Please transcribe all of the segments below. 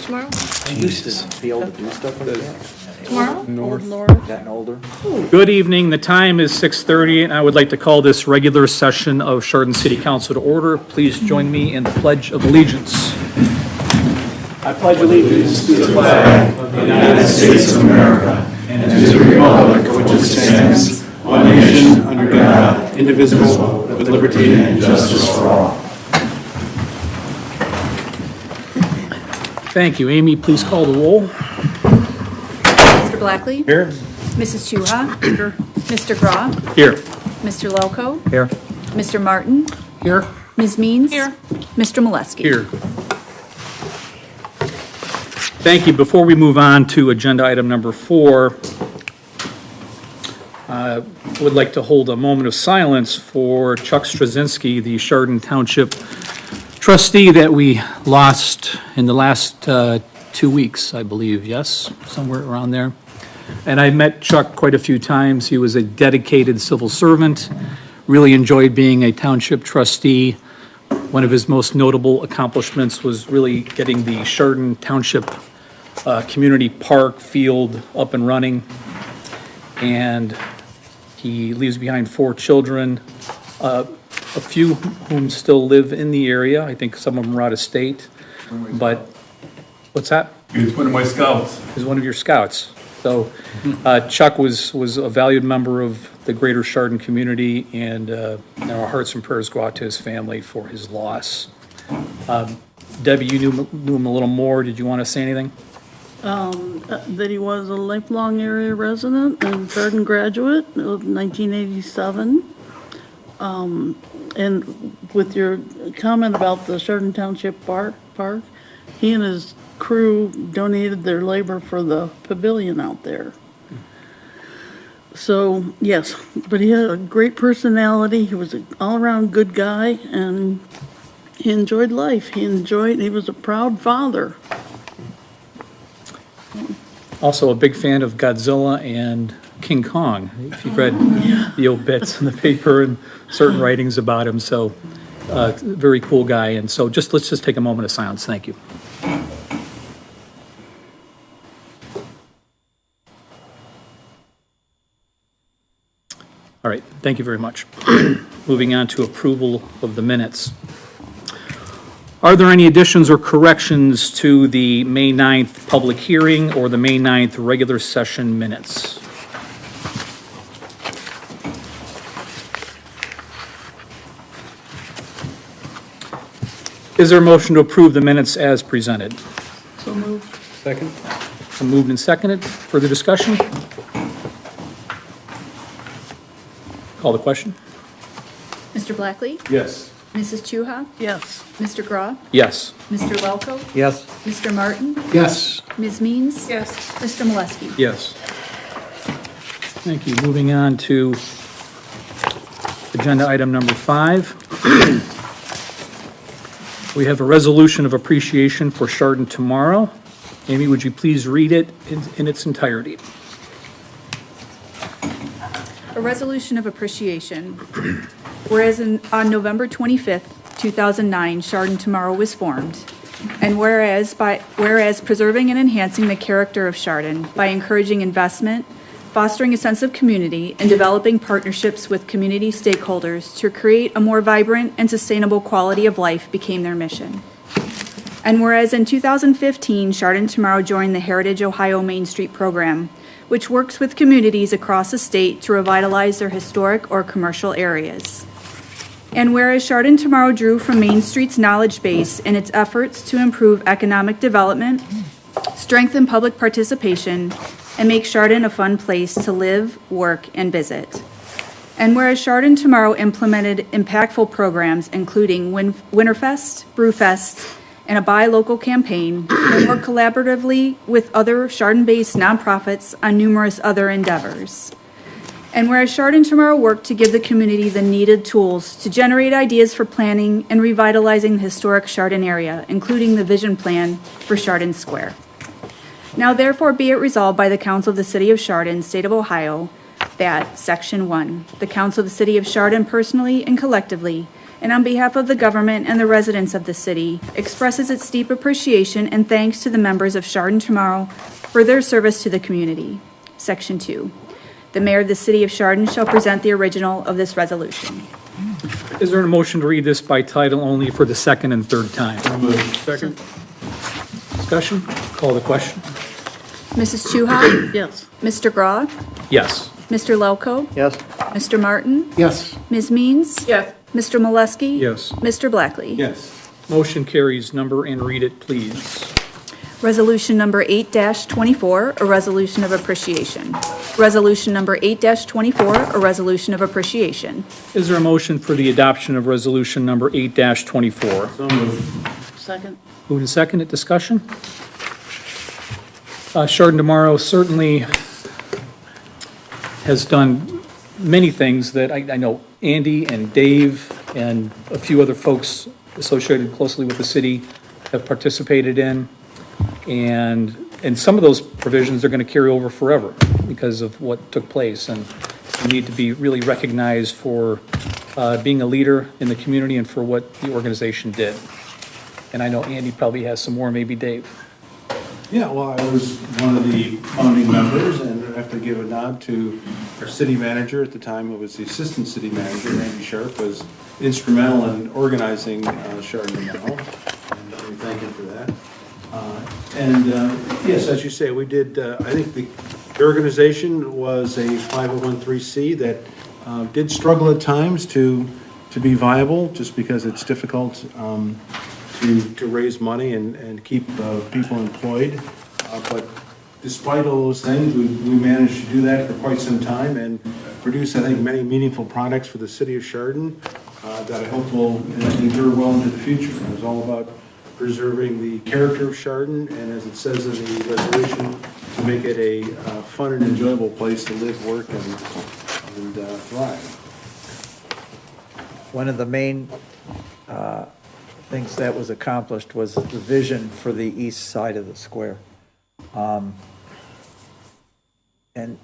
Just tomorrow? I used to be able to do stuff like that. Tomorrow? North. Gotten older. Good evening. The time is 6:30, and I would like to call this regular session of Chardon City Council to order. Please join me in the Pledge of Allegiance. I pledge allegiance to the flag of the United States of America and to the republic for which it stands, one nation, under God, indivisible, with liberty and justice for all. Thank you. Amy, please call the roll. Mr. Blackley? Here. Mrs. Chuha? Here. Mr. Graw? Here. Mr. Lelko? Here. Mr. Martin? Here. Ms. Means? Here. Mr. Molesky? Here. Thank you. Before we move on to agenda item number 4, I would like to hold a moment of silence for Chuck Straczynski, the Chardon Township trustee that we lost in the last 2 weeks, I believe, yes, somewhere around there. And I met Chuck quite a few times. He was a dedicated civil servant, really enjoyed being a township trustee. One of his most notable accomplishments was really getting the Chardon Township Community Park field up and running. And he leaves behind 4 children, a few whom still live in the area. I think some of them are out of state. But, what's that? He was one of my scouts. He's one of your scouts. So Chuck was a valued member of the greater Chardon community, and our hearts and prayers go out to his family for his loss. Debbie, you knew him a little more. Did you want to say anything? That he was a lifelong area resident and Chardon graduate of 1987. And with your comment about the Chardon Township Park, he and his crew donated their labor for the pavilion out there. So, yes, but he had a great personality. He was an all-around good guy, and he enjoyed life. He was a proud father. Also a big fan of Godzilla and King Kong, if you've read the obits in the paper and certain writings about him. So, very cool guy. And so let's just take a moment of silence. Thank you. All right, thank you very much. Moving on to approval of the minutes. Are there any additions or corrections to the May 9th public hearing or the May 9th regular session minutes? Is there a motion to approve the minutes as presented? So moved. Second. Moved and seconded. Further discussion? Call the question. Mr. Blackley? Yes. Mrs. Chuha? Yes. Mr. Graw? Yes. Mr. Lelko? Yes. Mr. Martin? Yes. Ms. Means? Yes. Mr. Molesky? Yes. Thank you. Moving on to agenda item number 5. We have a resolution of appreciation for Chardon Tomorrow. Amy, would you please read it in its entirety? A resolution of appreciation. Whereas on November 25th, 2009, Chardon Tomorrow was formed. And whereas preserving and enhancing the character of Chardon by encouraging investment, fostering a sense of community, and developing partnerships with community stakeholders to create a more vibrant and sustainable quality of life became their mission. And whereas in 2015, Chardon Tomorrow joined the Heritage Ohio Main Street program, which works with communities across the state to revitalize their historic or commercial areas. And whereas Chardon Tomorrow drew from Main Street's knowledge base in its efforts to improve economic development, strengthen public participation, and make Chardon a fun place to live, work, and visit. And whereas Chardon Tomorrow implemented impactful programs including Winterfest, Brewfest, and a Buy Local campaign, and work collaboratively with other Chardon-based nonprofits on numerous other endeavors. And whereas Chardon Tomorrow worked to give the community the needed tools to generate ideas for planning and revitalizing the historic Chardon area, including the vision plan for Chardon Square. Now therefore be it resolved by the Council of the City of Chardon, State of Ohio, that Section 1, the Council of the City of Chardon personally and collectively and on behalf of the government and the residents of the city, expresses its deep appreciation and thanks to the members of Chardon Tomorrow for their service to the community. Section 2. The mayor of the city of Chardon shall present the original of this resolution. Is there a motion to read this by title only for the second and third time? Second. Discussion? Call the question. Mrs. Chuha? Yes. Mr. Grau? Yes. Mr. Lelko? Yes. Mr. Martin? Yes. Ms. Means? Yes. Mr. Molesky? Yes. Mr. Blackley? Yes. Motion carries. Number and read it, please. Resolution number 8-24, a resolution of appreciation. Resolution number 8-24, a resolution of appreciation. Is there a motion for the adoption of resolution number 8-24? So moved. Second. Moved and seconded. Discussion? Chardon Tomorrow certainly has done many things that I know Andy and Dave and a few other folks associated closely with the city have participated in. And some of those provisions are going to carry over forever because of what took place. And you need to be really recognized for being a leader in the community and for what the organization did. And I know Andy probably has some more, maybe Dave. Yeah, well, I was one of the founding members, and I have to give a nod to our city manager at the time. It was the assistant city manager, Randy Sharp, was instrumental in organizing Chardon Tomorrow, and we thank him for that. Yes, as you say, we did, I think the organization was a 501(c) that did struggle at times to be viable, just because it's difficult to raise money and keep people employed. But despite all those things, we managed to do that for quite some time and produce, I think, many meaningful products for the city of Chardon that I hope will endure well into the future. It was all about preserving the character of Chardon, and as it says in the resolution, to make it a fun and enjoyable place to live, work, and thrive. One of the main things that was accomplished was the vision for the east side of the square. And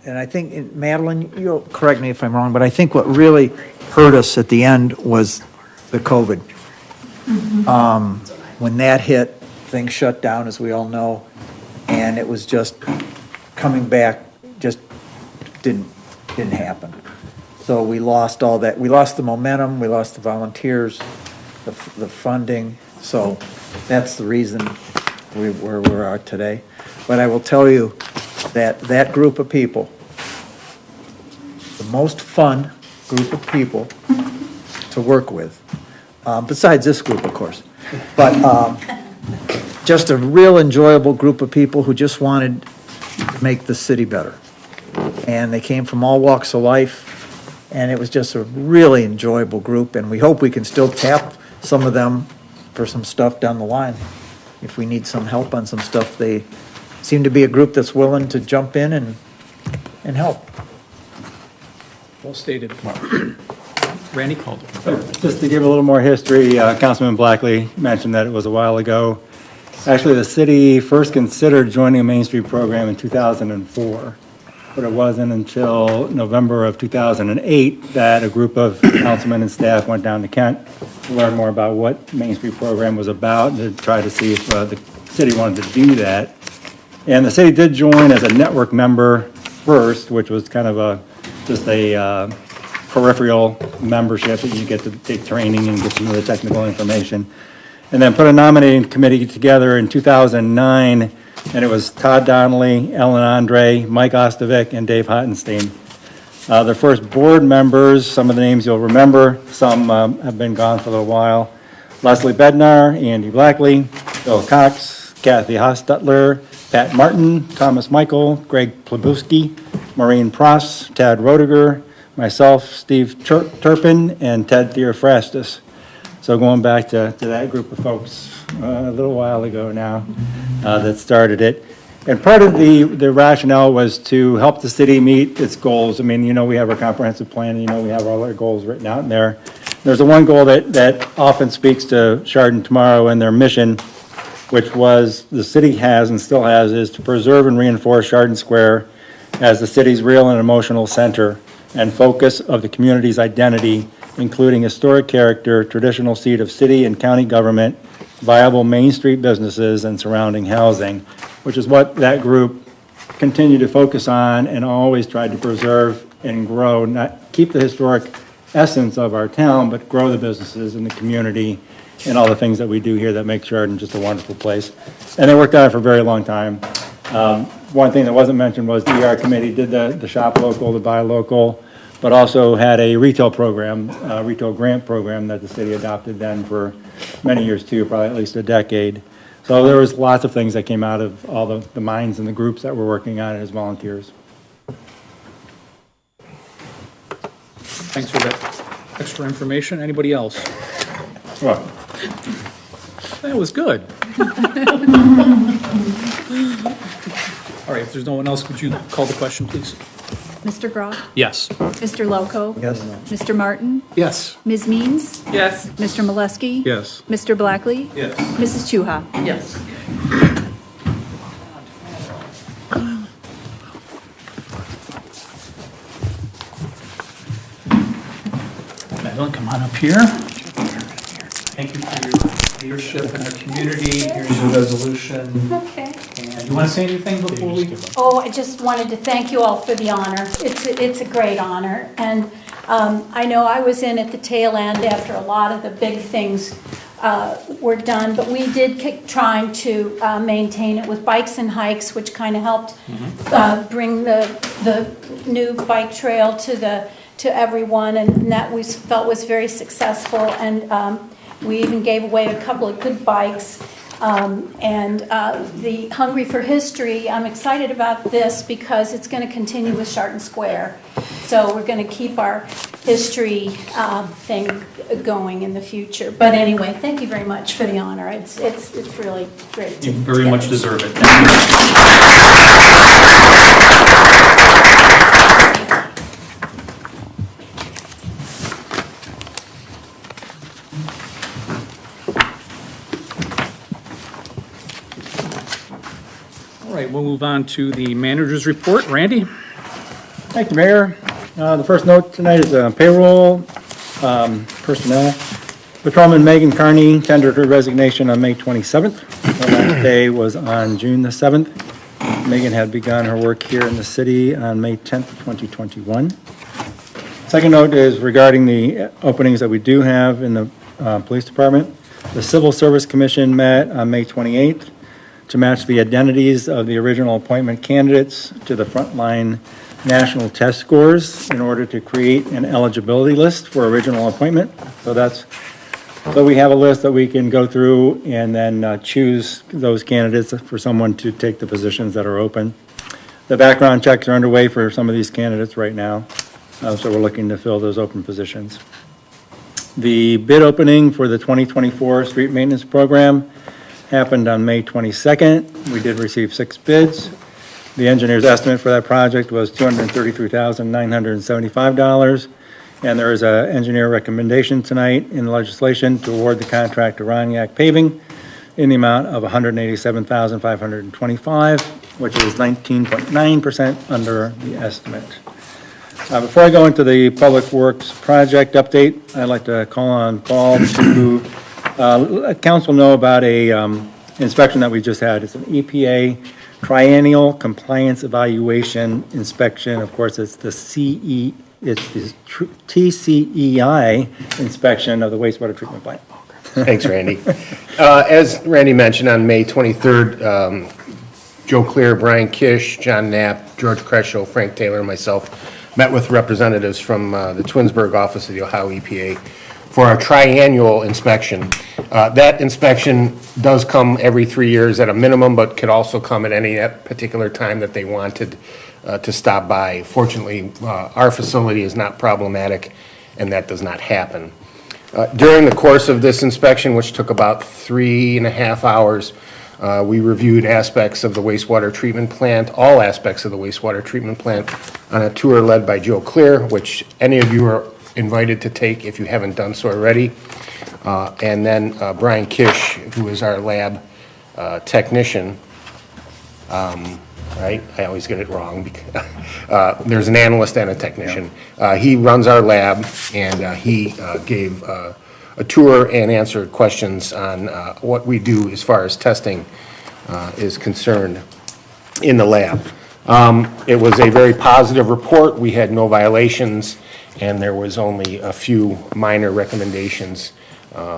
I think, Madeline, you'll correct me if I'm wrong, but I think what really hurt us at the end was the COVID. When that hit, things shut down, as we all know, and it was just coming back, just didn't happen. So we lost all that. We lost the momentum, we lost the volunteers, the funding. So that's the reason where we are today. But I will tell you that that group of people, the most fun group of people to work with, besides this group, of course, but just a real enjoyable group of people who just wanted to make the city better. And they came from all walks of life, and it was just a really enjoyable group, and we hope we can still tap some of them for some stuff down the line. If we need some help on some stuff, they seem to be a group that's willing to jump in and help. Well stated. Randy Calder. Just to give a little more history, Councilman Blackley mentioned that it was a while ago. Actually, the city first considered joining a Main Street program in 2004, but it wasn't until November of 2008 that a group of councilmen and staff went down to Kent to learn more about what Main Street program was about and to try to see if the city wanted to do that. And the city did join as a network member first, which was kind of just a peripheral membership that you get to take training and get some of the technical information. And then put a nominating committee together in 2009, and it was Todd Donnelly, Ellen Andre, Mike Ostovic, and Dave Hottenstein. Their first board members, some of the names you'll remember, some have been gone for a little while. Leslie Bednar, Andy Blackley, Bill Cox, Kathy Hostetler, Pat Martin, Thomas Michael, Greg Plebowski, Maureen Pross, Tad Roediger, myself, Steve Turpin, and Ted Theophrastus. So going back to that group of folks a little while ago now that started it. And part of the rationale was to help the city meet its goals. I mean, you know, we have our comprehensive plan, you know, we have all our goals written out in there. There's the one goal that often speaks to Chardon Tomorrow and their mission, which was the city has and still has, is to preserve and reinforce Chardon Square as the city's real and emotional center and focus of the community's identity including historic character, traditional seat of city and county government, viable Main Street businesses, and surrounding housing, which is what that group continued to focus on and always tried to preserve and grow, not keep the historic essence of our town, but grow the businesses in the community and all the things that we do here that make Chardon just a wonderful place. And they worked on it for a very long time. One thing that wasn't mentioned was the ER committee did the shop local, the buy local, but also had a retail program, retail grant program that the city adopted then for many years too, probably at least a decade. So there was lots of things that came out of all the minds and the groups that were working on it as volunteers. Thanks for that extra information. Anybody else? Well, That was good. All right, if there's no one else, could you call the question, please? Mr. Groff? Yes. Mr. Loco? Yes. Mr. Martin? Yes. Ms. Means? Yes. Mr. Molesky? Yes. Mr. Blackley? Yes. Mrs. Chuha? Yes. Madeline, come on up here. Thank you for your leadership in our community. Here's your resolution. Okay. And you want to say anything before we? Oh, I just wanted to thank you all for the honor. It's a great honor. And I know I was in at the tail end after a lot of the big things were done, but we did keep trying to maintain it with bikes and hikes, which kind of helped bring the new bike trail to everyone, and that we felt was very successful. And we even gave away a couple of good bikes. And the Hungry for History, I'm excited about this because it's going to continue with Chardon Square. So we're going to keep our history thing going in the future. But anyway, thank you very much for the honor. It's really great. You very much deserve it. Thank you. All right, we'll move on to the manager's report. Randy? thank you, Mayor. The first note tonight is payroll, personnel. Patrolman Megan Carney tendered her resignation on May 27th. Her last day was on June the 7th. Megan had begun her work here in the city on May 10th, 2021. Second note is regarding the openings that we do have in the police department. The Civil Service Commission met on May 28th to match the identities of the original appointment candidates to the frontline national test scores in order to create an eligibility list for original appointment. So we have a list that we can go through and then choose those candidates for someone to take the positions that are open. The background checks are underway for some of these candidates right now, so we're looking to fill those open positions. The bid opening for the 2024 street maintenance program happened on May 22nd. We did receive 6 bids. The engineer's estimate for that project was $233,975. And there is an engineer recommendation tonight in the legislation to award the contract to Roniak Paving in the amount of $187,525, which is 19.9% under the estimate. Before I go into the Public Works project update, I'd like to call on Paul to let council know about a inspection that we just had. It's an EPA triennial compliance evaluation inspection. Of course, it's the TCEI inspection of the wastewater treatment plant. Thanks, Randy. As Randy mentioned, on May 23rd, Joe Clear, Brian Kish, John Knapp, George Cresho, Frank Taylor, and myself met with representatives from the Twinsburg office of the Ohio EPA for our triannual inspection. That inspection does come every 3 years at a minimum, but could also come at any particular time that they wanted to stop by. Fortunately, our facility is not problematic, and that does not happen. During the course of this inspection, which took about 3.5 hours, we reviewed aspects of the wastewater treatment plant, all aspects of the wastewater treatment plant, on a tour led by Joe Clear, which any of you are invited to take if you haven't done so already. And then Brian Kish, who is our lab technician, right? I always get it wrong. There's an analyst and a technician. He runs our lab, and he gave a tour and answered questions on what we do as far as testing is concerned in the lab. It was a very positive report. We had no violations, and there was only a few minor recommendations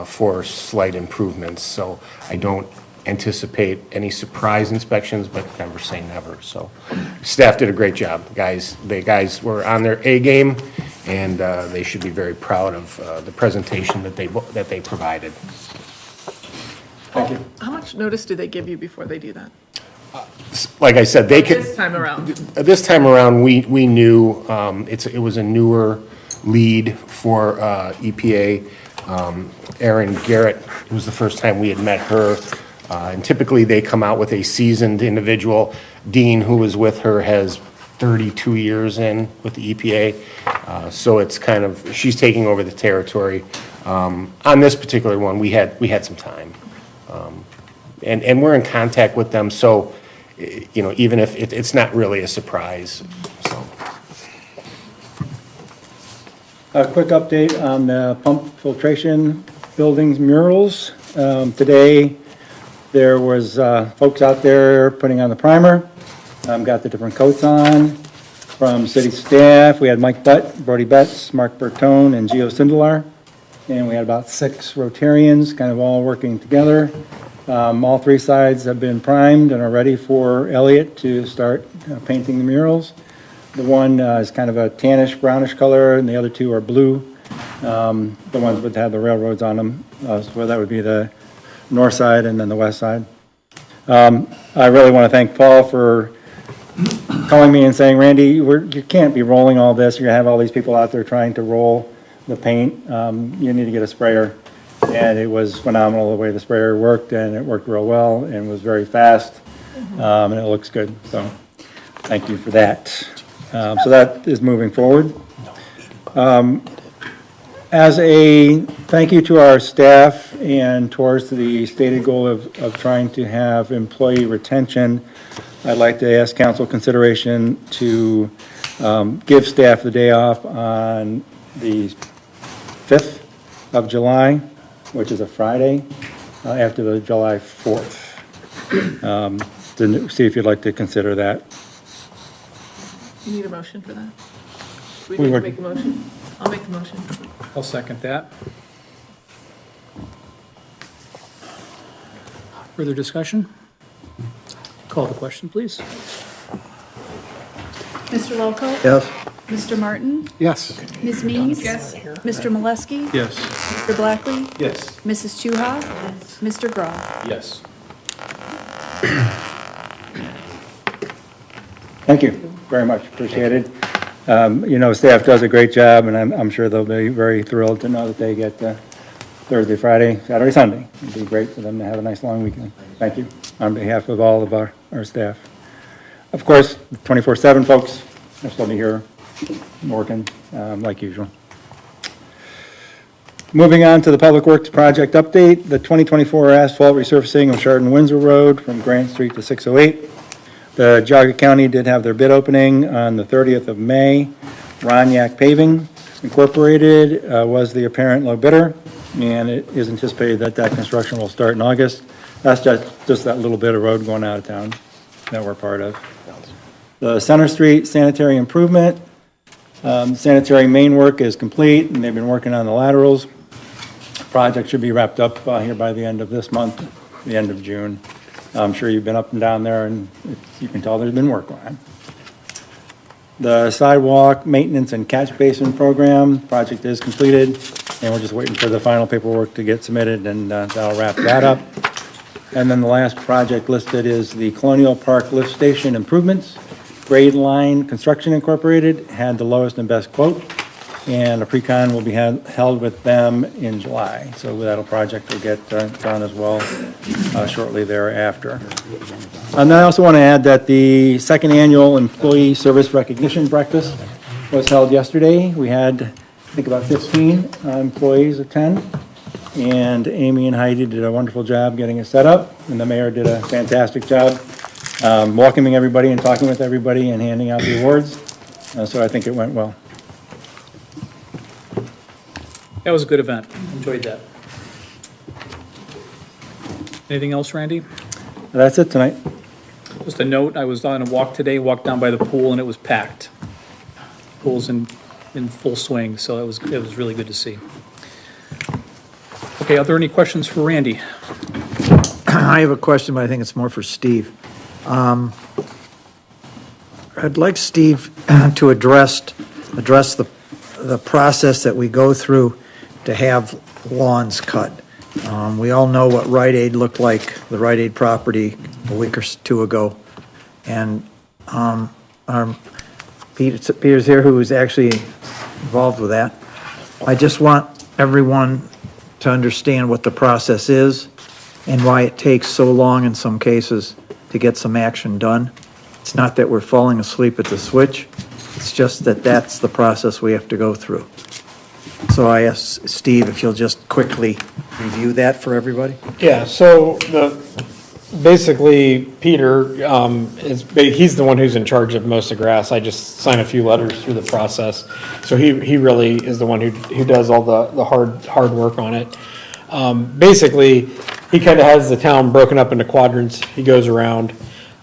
for slight improvements. So I don't anticipate any surprise inspections, but never say never. So staff did a great job. The guys were on their A game, and they should be very proud of the presentation that they provided. Thank you. How much notice do they give you before they do that? Like I said, they could. This time around? This time around, we knew, it was a newer lead for EPA. Erin Garrett, it was the first time we had met her. And typically, they come out with a seasoned individual. Dean, who was with her, has 32 years in with the EPA. So it's kind of, she's taking over the territory. On this particular one, we had some time. And we're in contact with them, so, even if it's not really a surprise, so. A quick update on the pump filtration buildings murals. Today, there was folks out there putting on the primer, got the different coats on. From city staff, we had Mike Butt, Brody Betts, Mark Bertone, and Gio Sindelar. And we had about 6 Rotarians kind of all working together. All 3 sides have been primed and are ready for Elliot to start painting the murals. The one is kind of a tannish brownish color, and the other 2 are blue. The ones that have the railroads on them, so that would be the north side and then the west side. I really want to thank Paul for calling me and saying, Randy, you can't be rolling all this. You're going to have all these people out there trying to roll the paint. You need to get a sprayer. And it was phenomenal the way the sprayer worked, and it worked real well and was very fast, and it looks good. So thank you for that. So that is moving forward. As a thank you to our staff and towards the stated goal of trying to have employee retention, I'd like to ask council consideration to give staff the day off on the 5th of July, which is a Friday, after the July 4th. To see if you'd like to consider that. You need a motion for that? We We need to were- make a motion? I'll make the motion. I'll second that. Further discussion? Call the question, please. Mr. Lowcoat? Yes. Mr. Martin? Yes. Ms. Mees? Yes. Mr. Molesky? Yes. Mr. Blackley? Yes. Mrs. Chuha? Mr. Grau? Yes. Thank you very much, appreciate it. Staff does a great job, and I'm sure they'll be very thrilled to know that they get Thursday, Friday, Saturday, Sunday. It'd be great for them to have a nice long weekend. Thank you on behalf of all of our staff. Of course, 24/7 folks are still be here working like usual. Moving on to the Public Works project update, the 2024 asphalt resurfacing of Chardon Windsor Road from Grant Street to 608. The Geauga County did have their bid opening on the 30th of May. Roniak Paving Incorporated was the apparent low bidder, and it is anticipated that construction will start in August. That's just that little bit of road going out of town that we're part of. The Center Street sanitary improvement, sanitary main work is complete, and they've been working on the laterals. Project should be wrapped up here by the end of this month, the end of June. I'm sure you've been up and down there, and you can tell there's been work on. The sidewalk maintenance and catch basin program project is completed, and we're just waiting for the final paperwork to get submitted, and that'll wrap that up. And then the last project listed is the Colonial Park Lift Station improvements. Grade Line Construction Incorporated had the lowest and best quote, and a pre-con will be held with them in July. So that project will get done as well shortly thereafter. And I also want to add that the second annual Employee Service Recognition Breakfast was held yesterday. We had, I think, about 15 employees attend. And Amy and Heidi did a wonderful job getting it set up, and the mayor did a fantastic job welcoming everybody and talking with everybody and handing out the awards. So I think it went well. That was a good event. Enjoyed that. Anything else, Randy? That's it tonight. Just a note, I was on a walk today, walked down by the pool, and it was packed. Pool's in full swing, so it was really good to see. Okay, are there any questions for Randy? I have a question, but I think it's more for Steve. I'd like Steve to address the process that we go through to have lawns cut. We all know what Rite Aid looked like, the Rite Aid property a week or two ago. And Peter's here, who is actually involved with that. I just want everyone to understand what the process is and why it takes so long in some cases to get some action done. It's not that we're falling asleep at the switch, it's just that that's the process we have to go through. So I asked Steve if you'll just quickly review that for everybody. Yeah, so basically, Peter, he's the one who's in charge of most of grass. I just sign a few letters through the process. So he really is the one who does all the hard work on it. Basically, he kind of has the town broken up into quadrants. He goes around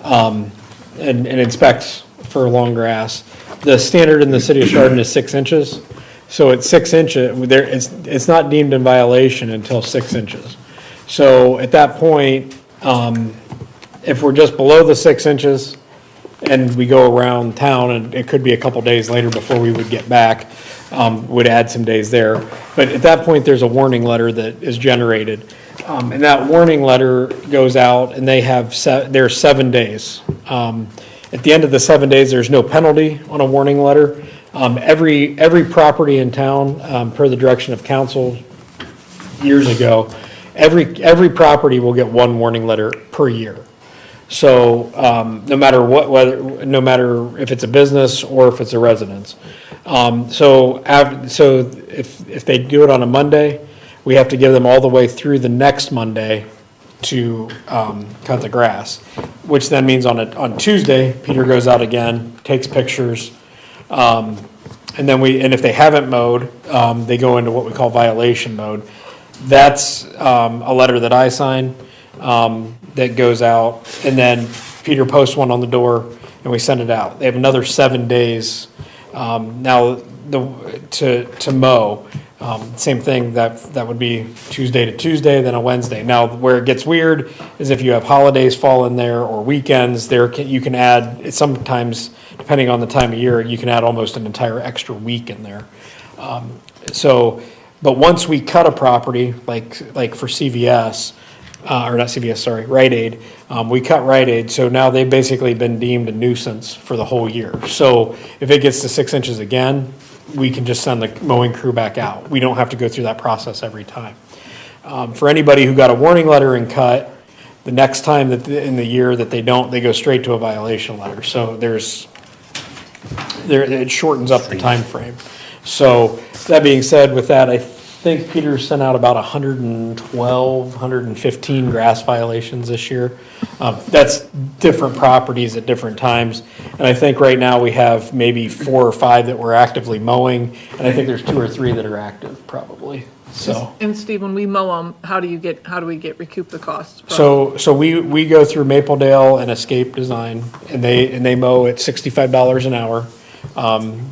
and inspects for long grass. The standard in the city of Chardon is 6 inches. So at 6 inches, it's not deemed in violation until 6 inches. So at that point, if we're just below the 6 inches and we go around town, and it could be a couple days later before we would get back, would add some days there. But at that point, there's a warning letter that is generated. And that warning letter goes out, and they have there's 7 days. At the end of the 7 days, there's no penalty on a warning letter. Every property in town, per the direction of council years ago, every property will get 1 warning letter per year. So no matter if it's a business or if it's a residence. So if they do it on a Monday, we have to give them all the way through the next Monday to cut the grass, which then means on Tuesday, Peter goes out again, takes pictures, and if they haven't mowed, they go into what we call violation mode. That's a letter that I sign that goes out, and then Peter posts one on the door, and we send it out. They have another 7 days now to mow. Same thing, that would be Tuesday to Tuesday, then a Wednesday. Now, where it gets weird is if you have holidays fall in there or weekends, you can add, sometimes, depending on the time of year, you can add almost an entire extra week in there. But once we cut a property, like for CVS, or not CVS, sorry, Rite Aid, we cut Rite Aid, so now they've basically been deemed a nuisance for the whole year. So if it gets to 6 inches again, we can just send the mowing crew back out. We don't have to go through that process every time. For anybody who got a warning letter and cut, the next time in the year that they don't, they go straight to a violation letter. So it shortens up the time frame. So that being said, with that, I think Peter sent out about 112, 115 grass violations this year. That's different properties at different times. And I think right now we have maybe 4 or 5 that we're actively mowing. And I think there's 2 or 3 that are active probably. So. And Steve, when we mow them, how do we recoup the costs? So we go through Mapledale and Escape Design, and they mow at $65 an hour.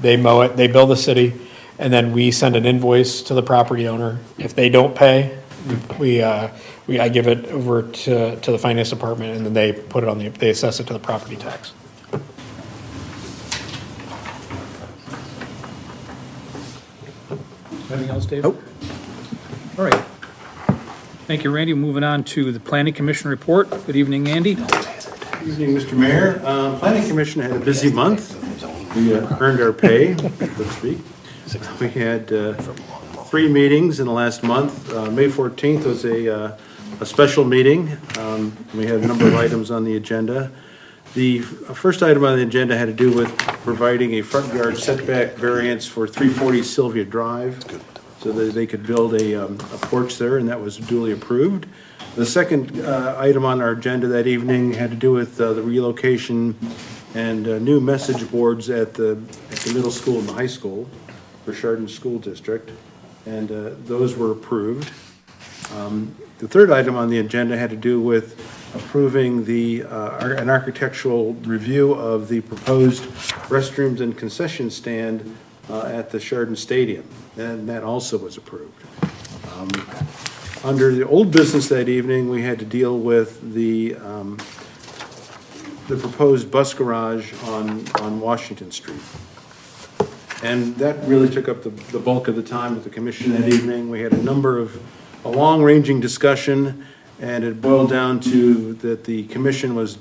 They mow it, they bill the city, and then we send an invoice to the property owner. If they don't pay, I give it over to the finance department, and then they put it they assess it to the property tax. Anything else, Dave? Nope. All right. Thank you, Randy. Moving on to the Planning Commission report. Good evening, Andy. Good evening, Mr. Mayor. Planning Commission had a busy month. We earned our pay, so to speak. We had 3 meetings in the last month. May 14th was a special meeting. We had a number of items on the agenda. The first item on the agenda had to do with providing a front yard setback variance for 340 Sylvia Drive. so that they could build a porch there, and that was duly approved. The second item on our agenda that evening had to do with the relocation and new message boards at the middle school and the high school for Chardon School District, and those were approved. The third item on the agenda had to do with approving an architectural review of the proposed restrooms and concession stand at the Chardon Stadium, and that also was approved. Under the old business that evening, we had to deal with the proposed bus garage on Washington Street. And that really took up the bulk of the time with the commission that evening. We had a long-ranging discussion, and it boiled down to that the commission was,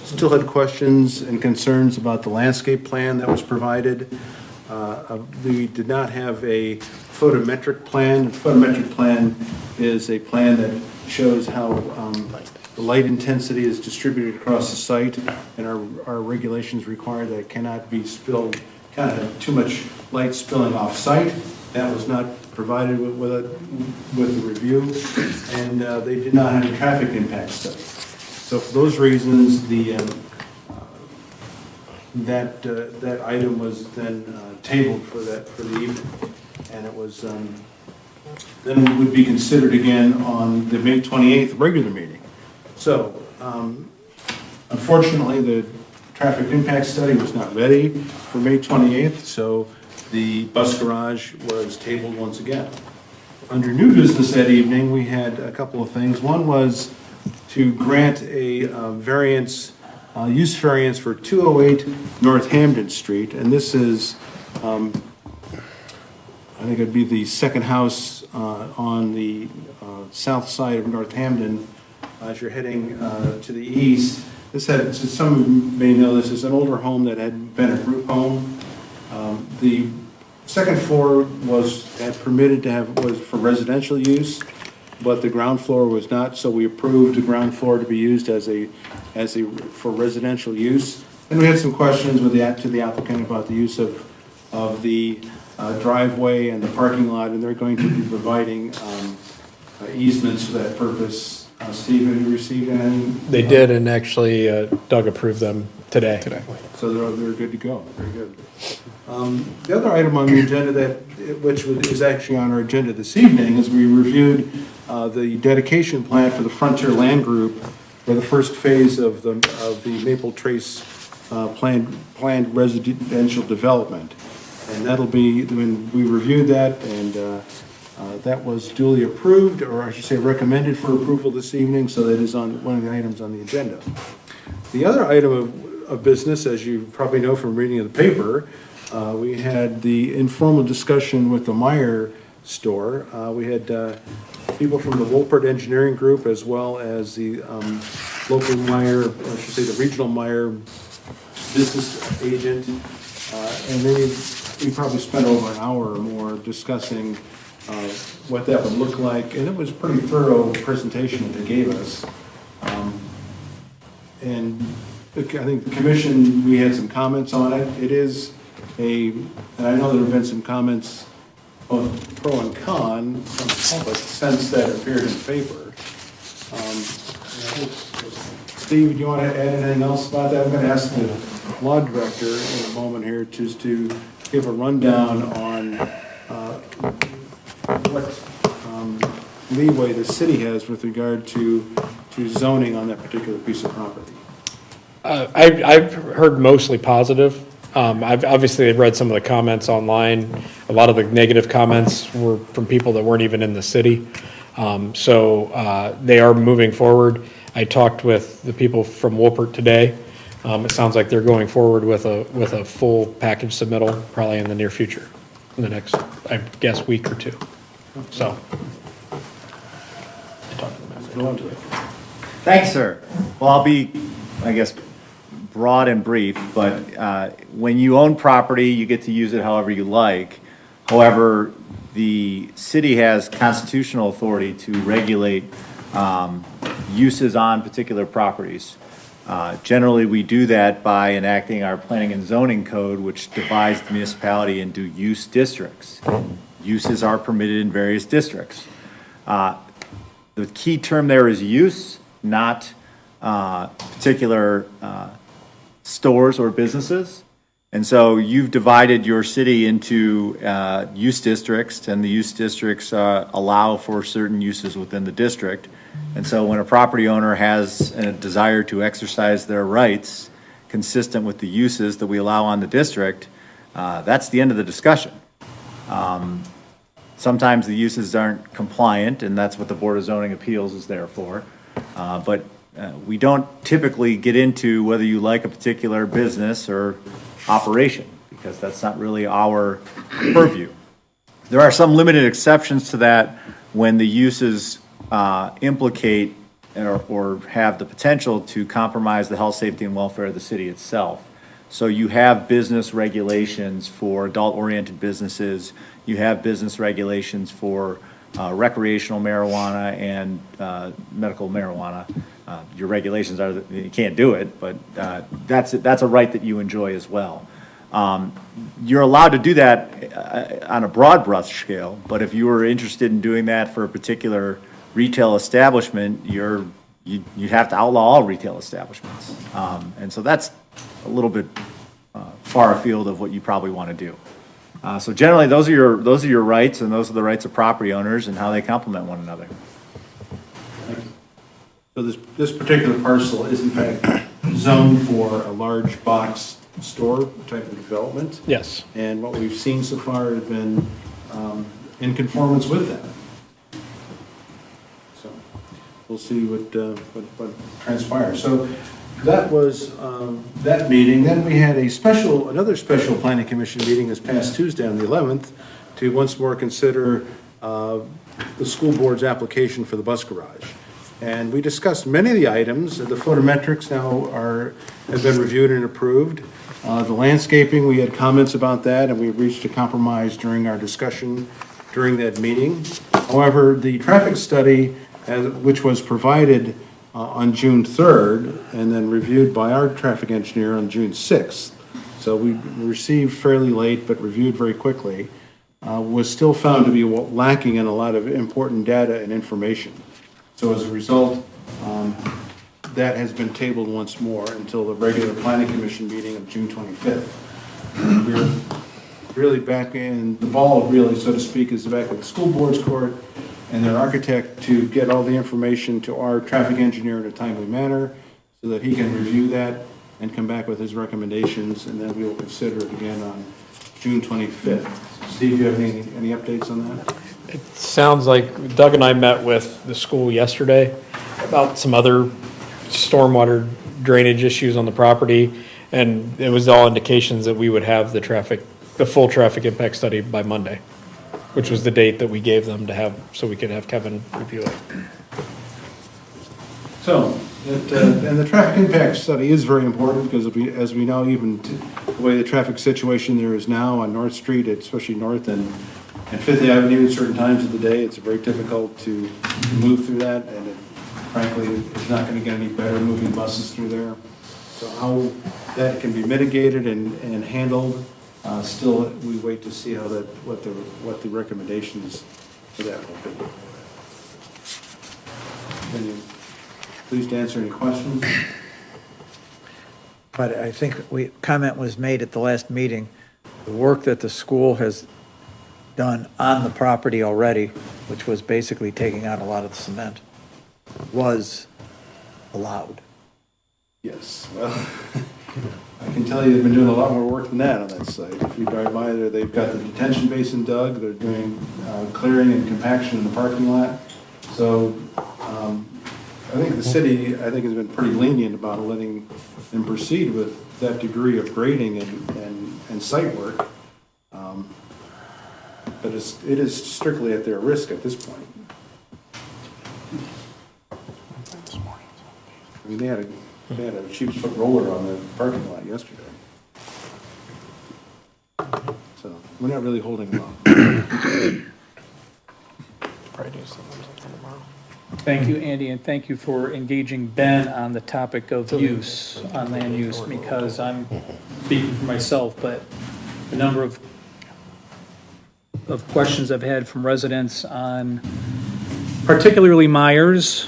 still had questions and concerns about the landscape plan that was provided. We did not have a photometric plan. A photometric plan is a plan that shows how the light intensity is distributed across the site, and our regulations require that it cannot be spilled, kind of too much light spilling off site. That was not provided with the review, and they did not have a traffic impact study. So for those reasons, that item was then tabled for the evening, and it was then it would be considered again on the May 28th regular meeting. So unfortunately, the traffic impact study was not ready for May 28th, so the bus garage was tabled once again. Under new business that evening, we had a couple of things. One was to grant a use variance for 208 North Hampden Street, and this is, I think it'd be the second house on the south side of North Hampden as you're heading to the east. Some of you may know this is an older home that had been a group home. The second floor was for residential use, but the ground floor was not, so we approved the ground floor to be used for residential use. And we had some questions to the applicant about the use of the driveway and the parking lot, and they're going to be providing easements for that purpose. Steve, have you received any? They did, and actually Doug approved them today. So they're good to go. Very good. The other item on the agenda which is actually on our agenda this evening is we reviewed the dedication plan for the Frontier Land Group for the first phase of the Maple Trace planned residential development. And that'll be, when we reviewed that, and that was duly approved, or I should say recommended for approval this evening, so that is on one of the items on the agenda. The other item of business, as you probably know from reading of the paper, we had the informal discussion with the Meyer store. We had people from the Wolpert Engineering Group, as well as the local Meyer, or I should say the regional Meyer business agent, and we probably spent over an hour or more discussing what that would look like, and it was a pretty thorough presentation that they gave us. And I think the commission, we had some comments on it. It is and I know there have been some comments, both pro and con, from the public, since that appeared in the paper. Steve, do you want to add anything else about that? I'm going to ask the law director in a moment here just to give a rundown on what leeway the city has with regard to zoning on that particular piece of property. I've heard mostly positive. I've obviously read some of the comments online. A lot of the negative comments were from people that weren't even in the city. So they are moving forward. I talked with the people from Wolpert today. It sounds like they're going forward with a full package submittal probably in the near future, in the next, I guess, week or two. So. Thanks, sir. Well, I'll be, I guess, broad and brief, but when you own property, you get to use it however you like. However, the city has constitutional authority to regulate uses on particular properties. Generally, we do that by enacting our planning and zoning code, which divides the municipality into use districts. uses are permitted in various districts. The key term there is use, not particular stores or businesses. And so you've divided your city into use districts, and the use districts allow for certain uses within the district. And so when a property owner has a desire to exercise their rights consistent with the uses that we allow on the district, that's the end of the discussion. Sometimes the uses aren't compliant, and that's what the Board of Zoning Appeals is there for. But we don't typically get into whether you like a particular business or operation, because that's not really our purview. There are some limited exceptions to that when the uses implicate or have the potential to compromise the health, safety, and welfare of the city itself. So you have business regulations for adult-oriented businesses, you have business regulations for recreational marijuana and medical marijuana. Your regulations are that you can't do it, but that's a right that you enjoy as well. You're allowed to do that on a broad brush scale, but if you were interested in doing that for a particular retail establishment, you'd have to outlaw all retail establishments. And so that's a little bit far afield of what you probably want to do. So generally, those are your rights, and those are the rights of property owners and how they complement one another. So this particular parcel is in fact zoned for a large box store type of development. Yes. And what we've seen so far has been in conformance with that. So we'll see what transpires. So that was that meeting. Then we had another special planning commission meeting this past Tuesday on the 11th to once more consider the school board's application for the bus garage. And we discussed many of the items. The photometrics now have been reviewed and approved. The landscaping, we had comments about that, and we reached a compromise during our discussion during that meeting. However, the traffic study, which was provided on June 3rd and then reviewed by our traffic engineer on June 6th, so we received fairly late but reviewed very quickly, was still found to be lacking in a lot of important data and information. So as a result, that has been tabled once more until the regular planning commission meeting of June 25th. We're really back in, the ball really, so to speak, is back at the school board's court and their architect to get all the information to our traffic engineer in a timely manner so that he can review that and come back with his recommendations, and then we will consider it again on June 25th. Steve, do you have any updates on that? It sounds like Doug and I met with the school yesterday about some other stormwater drainage issues on the property, and it was all indications that we would have the full traffic impact study by Monday, which was the date that we gave them to have, so we could have Kevin review it. So, and the traffic impact study is very important because as we know, even the way the traffic situation there is now on North Street, especially North and Fifth Avenue at certain times of the day, it's very difficult to move through that, and it, frankly, it's not going to get any better moving buses through there. So how that can be mitigated and handled, still we wait to see how what the recommendations for that will be. Can you please answer any questions? But I think comment was made at the last meeting, the work that the school has done on the property already, which was basically taking out a lot of the cement, was allowed. Yes, well, I can tell you they've been doing a lot more work than that on that site. If you drive by there, they've got the detention basin dug, they're doing clearing and compaction in the parking lot. So I think the city, has been pretty lenient about letting them proceed with that degree of grading and site work. But it is strictly at their risk at this point. I mean, they had a sheep's foot roller on the parking lot yesterday. So we're not really holding them up. Thank you, Andy, and thank you for engaging Ben on the topic of use, on land use, because I'm speaking for myself, but the number of of questions I've had from residents on particularly Myers.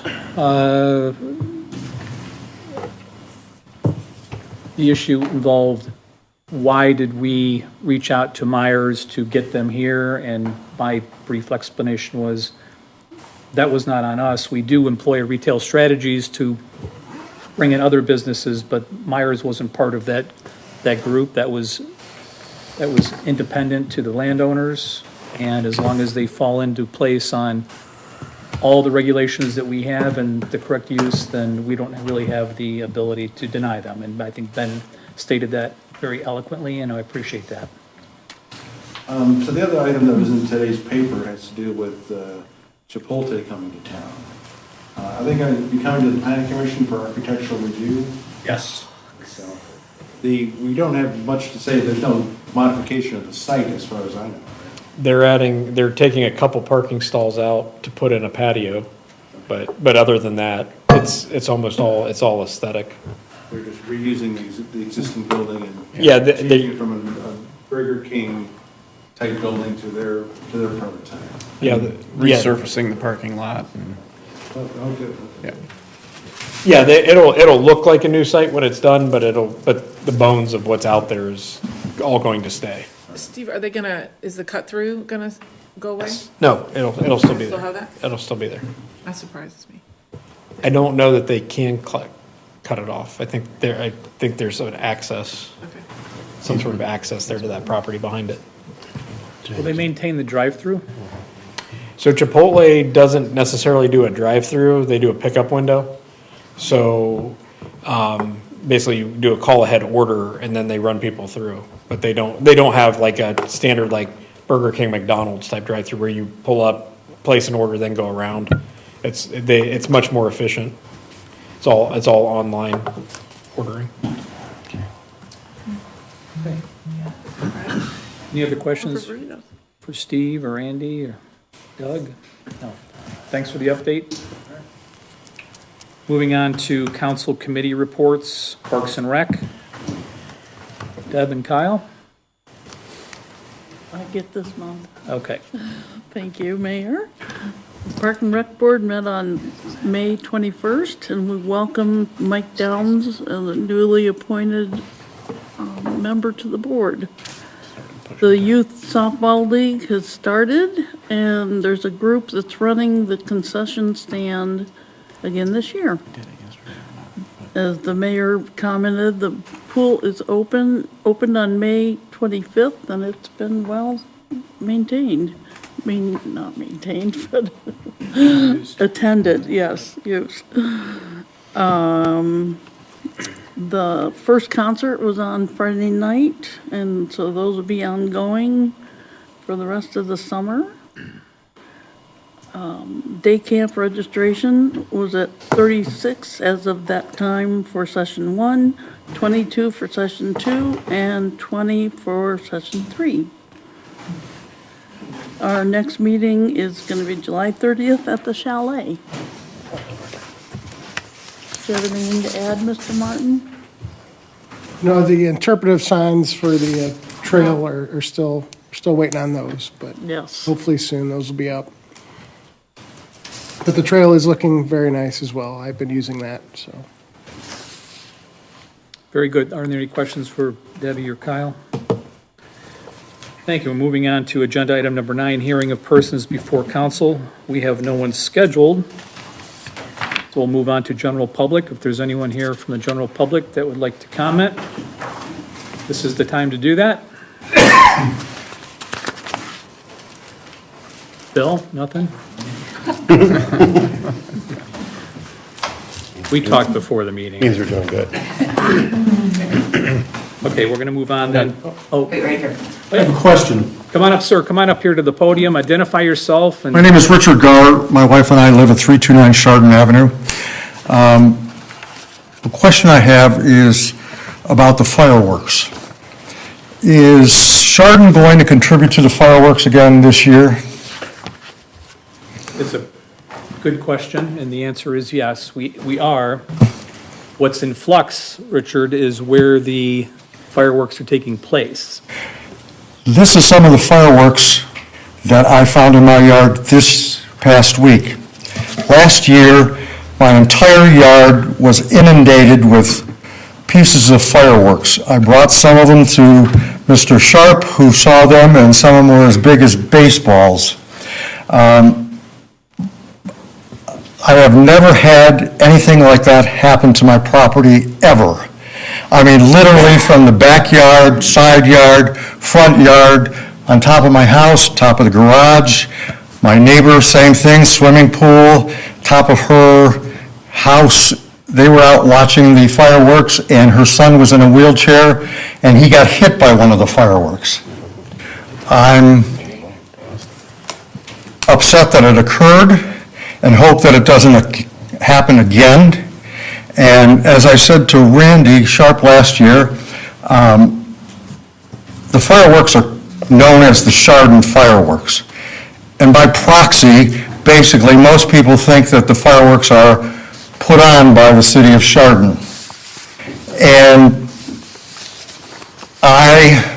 The issue involved, why did we reach out to Myers to get them here? And my brief explanation was, that was not on us. We do employ retail strategies to bring in other businesses, but Myers wasn't part of that group. That was independent to the landowners. And as long as they fall into place on all the regulations that we have and the correct use, then we don't really have the ability to deny them. And I think Ben stated that very eloquently, and I appreciate that. So the other item that was in today's paper has to do with Chipotle coming to town. Are they going to be coming to the planning commission for architectural review? Yes. So we don't have much to say. There's no modification of the site as far as I know. They're taking a couple parking stalls out to put in a patio, but other than that, it's all aesthetic. They're just reusing the existing building and Yeah, changing it from a Burger King type building to their prototype. Yeah, Resurfacing the parking lot and. Oh, good. yeah. It'll look like a new site when it's done, but the bones of what's out there is all going to stay. Steve, is the cut through gonna go away? No, it'll still be Still there. have that? It'll still be there. That surprises me. I don't know that they can cut it off. I think there's an access, Okay. some sort of access there to that property behind it. Will they maintain the drive-through? So Chipotle doesn't necessarily do a drive-through, they do a pickup window. So, basically you do a call-ahead order and then they run people through. But they don't have like a standard like Burger King, McDonald's type drive-through where you pull up, place an order, then go around. It's much more efficient. It's all online ordering. Any other questions For burritos. for Steve or Andy or Doug? No. Thanks for the update. Moving on to council committee reports, Parks and Rec. Deb and Kyle? I get this month. Okay. Thank you, Mayor. The Park and Rec Board met on May 21st, and we welcomed Mike Downs, the newly appointed member to the board. The Youth Softball League has started, and there's a group that's running the concession stand again this year. As the mayor commented, the pool is opened on May 25th, and it's been well maintained. I mean, not maintained, but attended, yes, used. The first concert was on Friday night, and so those will be ongoing for the rest of the summer. Day camp registration was at 36 as of that time for session 1, 22 for session 2, and 20 for session 3. Our next meeting is going to be July 30th at the Chalet. Do you have anything to add, Mr. Martin? No, the interpretive signs for the trail are still waiting on those, but Yes. hopefully soon those will be up. But the trail is looking very nice as well. I've been using that, so. Very good. Are there any questions for Debbie or Kyle? Thank you. We're moving on to agenda item number 9, hearing of persons before council. We have no one scheduled. So we'll move on to general public. If there's anyone here from the general public that would like to comment, this is the time to do that. Bill, nothing? We talked before the meeting. Means we're doing good. Okay, we're going to move on then. Oh, Wait, right here. I have a question. come on up, sir. Come on up here to the podium. Identify yourself and. My name is Richard Gar. My wife and I live at 329 Chardon Avenue. The question I have is about the fireworks. Is Chardon going to contribute to the fireworks again this year? It's a good question, and the answer is yes, we are. What's in flux, Richard, is where the fireworks are taking place. This is some of the fireworks that I found in my yard this past week. Last year, my entire yard was inundated with pieces of fireworks. I brought some of them to Mr. Sharp, who saw them, and some of them were as big as baseballs. I have never had anything like that happen to my property, ever. I mean, literally from the backyard, side yard, front yard, on top of my house, top of the garage. My neighbor, same thing, swimming pool, top of her house. They were out watching the fireworks, and her son was in a wheelchair, and he got hit by one of the fireworks. I'm upset that it occurred and hope that it doesn't happen again. And as I said to Randy Sharp last year, the fireworks are known as the Chardon fireworks. And by proxy, basically, most people think that the fireworks are put on by the city of Chardon. And I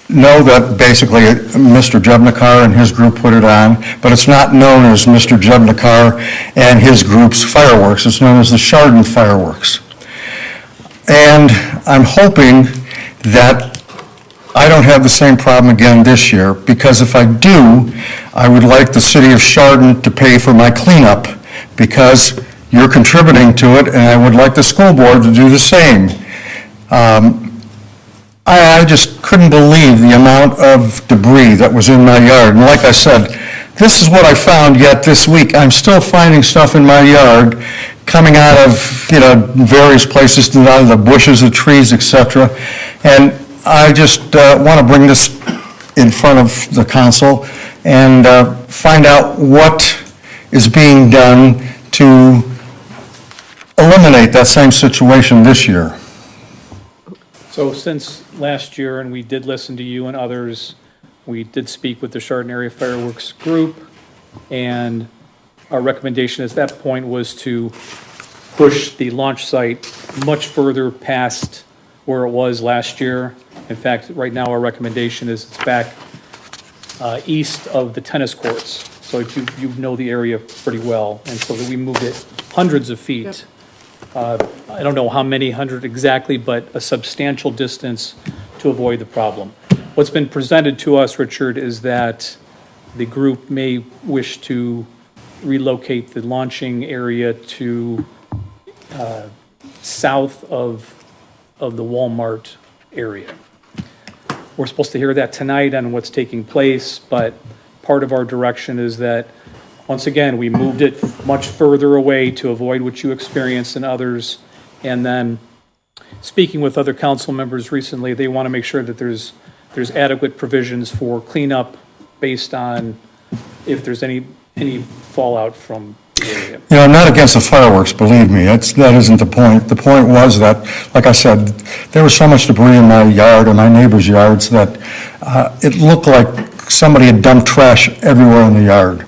know that basically Mr. Jebnikar and his group put it on, but it's not known as Mr. Jebnikar and his group's fireworks. It's known as the Chardon fireworks. And I'm hoping that I don't have the same problem again this year, because if I do, I would like the city of Chardon to pay for my cleanup, because you're contributing to it, and I would like the school board to do the same. I just couldn't believe the amount of debris that was in my yard. And like I said, this is what I found yet this week. I'm still finding stuff in my yard coming out of, various places, out of the bushes, the trees, etc. And I just want to bring this in front of the council and find out what is being done to eliminate that same situation this year. So since last year, and we did listen to you and others, we did speak with the Chardon Area Fireworks Group, and our recommendation at that point was to push the launch site much further past where it was last year. In fact, right now, our recommendation is it's back east of the tennis courts. So you know the area pretty well, and so we moved it hundreds of feet. Yep. I don't know how many hundred exactly, but a substantial distance to avoid the problem. What's been presented to us, Richard, is that the group may wish to relocate the launching area to south of the Walmart area. We're supposed to hear that tonight on what's taking place, but part of our direction is that, once again, we moved it much further away to avoid what you experienced and others. And then, speaking with other council members recently, they want to make sure that there's adequate provisions for cleanup based on if there's any fallout from the area. I'm not against the fireworks, believe me. That isn't the point. The point was that, like I said, there was so much debris in my yard and my neighbor's yards that it looked like somebody had dumped trash everywhere in the yard.